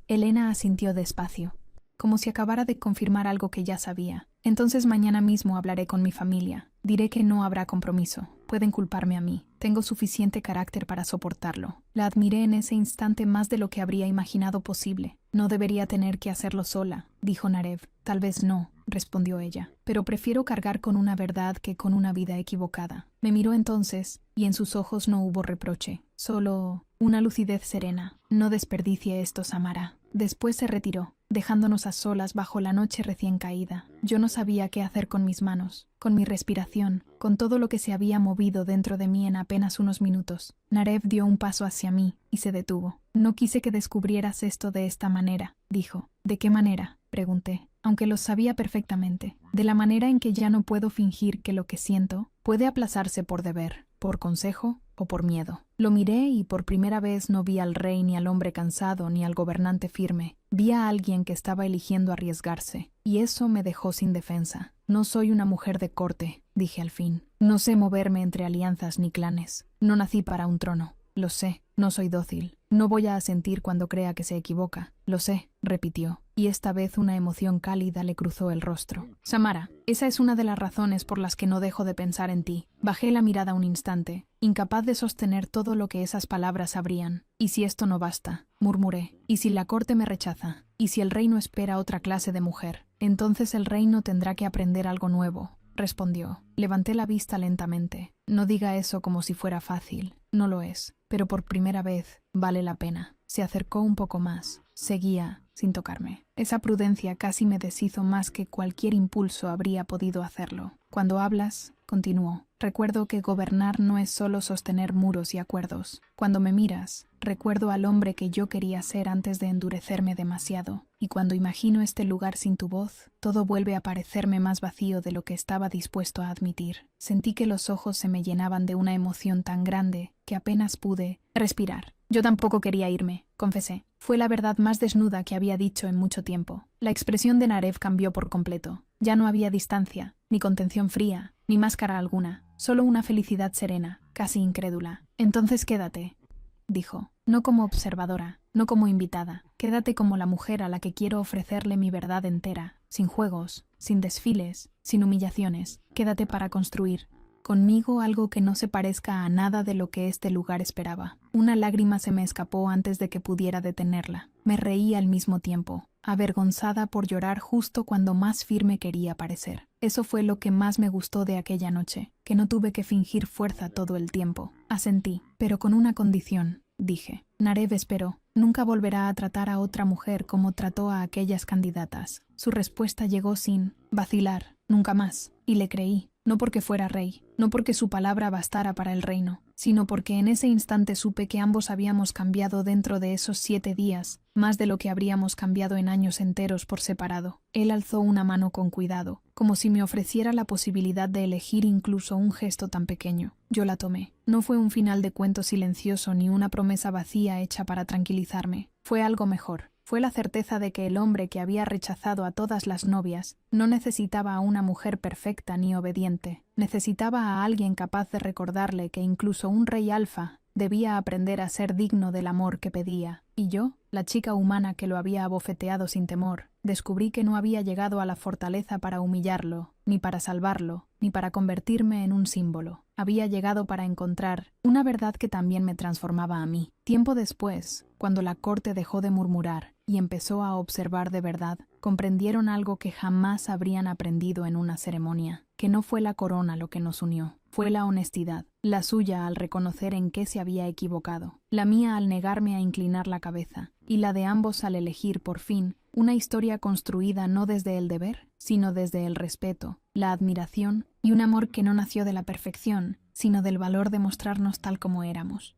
Elena asintió despacio, como si acabara de confirmar algo que ya sabía. Entonces mañana mismo hablaré con mi familia. Diré que no habrá compromiso. Pueden culparme a mí. Tengo suficiente carácter para soportarlo. La admiré en ese instante más de lo que habría imaginado posible. No debería tener que hacerlo sola, dijo Narev. Tal vez no, respondió ella. Pero prefiero cargar con una verdad que con una vida equivocada. Me miró entonces, y en sus ojos no hubo reproche. Solo una lucidez serena. No desperdicie esto, Samara. Después se retiró, dejándonos a solas bajo la noche recién caída. Yo no sabía qué hacer con mis manos, con mi respiración, con todo lo que se había movido dentro de mí en apenas unos minutos. Narev dio un paso hacia mí y se detuvo. No quise que descubrieras esto de esta manera, dijo. ¿De qué manera?, pregunté, aunque lo sabía perfectamente. De la manera en que ya no puedo fingir que lo que siento puede aplazarse por deber, por consejo o por miedo. Lo miré y por primera vez no vi al rey ni al hombre cansado ni al gobernante firme. Vi a alguien que estaba eligiendo arriesgarse, y eso me dejó sin defensa. No soy una mujer de corte, dije al fin. No sé moverme entre alianzas ni clanes. No nací para un trono. Lo sé, no soy dócil. No voy a asentir cuando crea que se equivoca. Lo sé, repitió, y esta vez una emoción cálida le cruzó el rostro. Samara, esa es una de las razones por las que no dejo de pensar en ti. Bajé la mirada un instante, incapaz de sostener todo lo que esas palabras habrían. ¿Y si esto no basta?, murmuré. ¿Y si la corte me rechaza? ¿Y si el reino espera otra clase de mujer? Entonces el reino tendrá que aprender algo nuevo, respondió. Levanté la vista lentamente. No diga eso como si fuera fácil. No lo es, pero por primera vez vale la pena. Se acercó un poco más. Seguía sin tocarme. Esa prudencia casi me deshizo más que cualquier impulso habría podido hacerlo. Cuando hablas, continuó, recuerdo que gobernar no es solo sostener muros y acuerdos. Cuando me miras, recuerdo al hombre que yo quería ser antes de endurecerme demasiado. Y cuando imagino este lugar sin tu voz, todo vuelve a parecerme más vacío de lo que estaba dispuesto a admitir. Sentí que los ojos se me llenaban de una emoción tan grande que apenas pude respirar. Yo tampoco quería irme, confesé. Fue la verdad más desnuda que había dicho en mucho tiempo. La expresión de Narev cambió por completo. Ya no había distancia, ni contención fría, ni máscara alguna. Solo una felicidad serena, casi incrédula. Entonces quédate, dijo. No como observadora, no como invitada. Quédate como la mujer a la que quiero ofrecerle mi verdad entera, sin juegos, sin desfiles, sin humillaciones. Quédate para construir conmigo algo que no se parezca a nada de lo que este lugar esperaba. Una lágrima se me escapó antes de que pudiera detenerla. Me reí al mismo tiempo, avergonzada por llorar justo cuando más firme quería parecer. Eso fue lo que más me gustó de aquella noche, que no tuve que fingir fuerza todo el tiempo. Asentí, pero con una condición, dije. Narev esperó. Nunca volverá a tratar a otra mujer como trató a aquellas candidatas. Su respuesta llegó sin vacilar. Nunca más. Y le creí. No porque fuera rey, no porque su palabra bastara para el reino, sino porque en ese instante supe que ambos habíamos cambiado dentro de esos 7 días, más de lo que habríamos cambiado en años enteros por separado. Él alzó una mano con cuidado, como si me ofreciera la posibilidad de elegir incluso un gesto tan pequeño. Yo la tomé. No fue un final de cuento silencioso ni una promesa vacía hecha para tranquilizarme. Fue algo mejor. Fue la certeza de que el hombre que había rechazado a todas las novias no necesitaba a una mujer perfecta ni obediente. Necesitaba a alguien capaz de recordarle que incluso un rey alfa debía aprender a ser digno del amor que pedía. Y yo, la chica humana que lo había abofeteado sin temor, descubrí que no había llegado a la fortaleza para humillarlo, ni para salvarlo, ni para convertirme en un símbolo. Había llegado para encontrar una verdad que también me transformaba a mí. Tiempo después, cuando la corte dejó de murmurar y empezó a observar de verdad, comprendieron algo que jamás habrían aprendido en una ceremonia, que no fue la corona lo que nos unió, fue la honestidad, la suya al reconocer en qué se había equivocado, la mía al negarme a inclinar la cabeza, y la de ambos al elegir, por fin, una historia construida no desde el deber, sino desde el respeto, la admiración y un amor que no nació de la perfección, sino del valor de mostrarnos tal como éramos.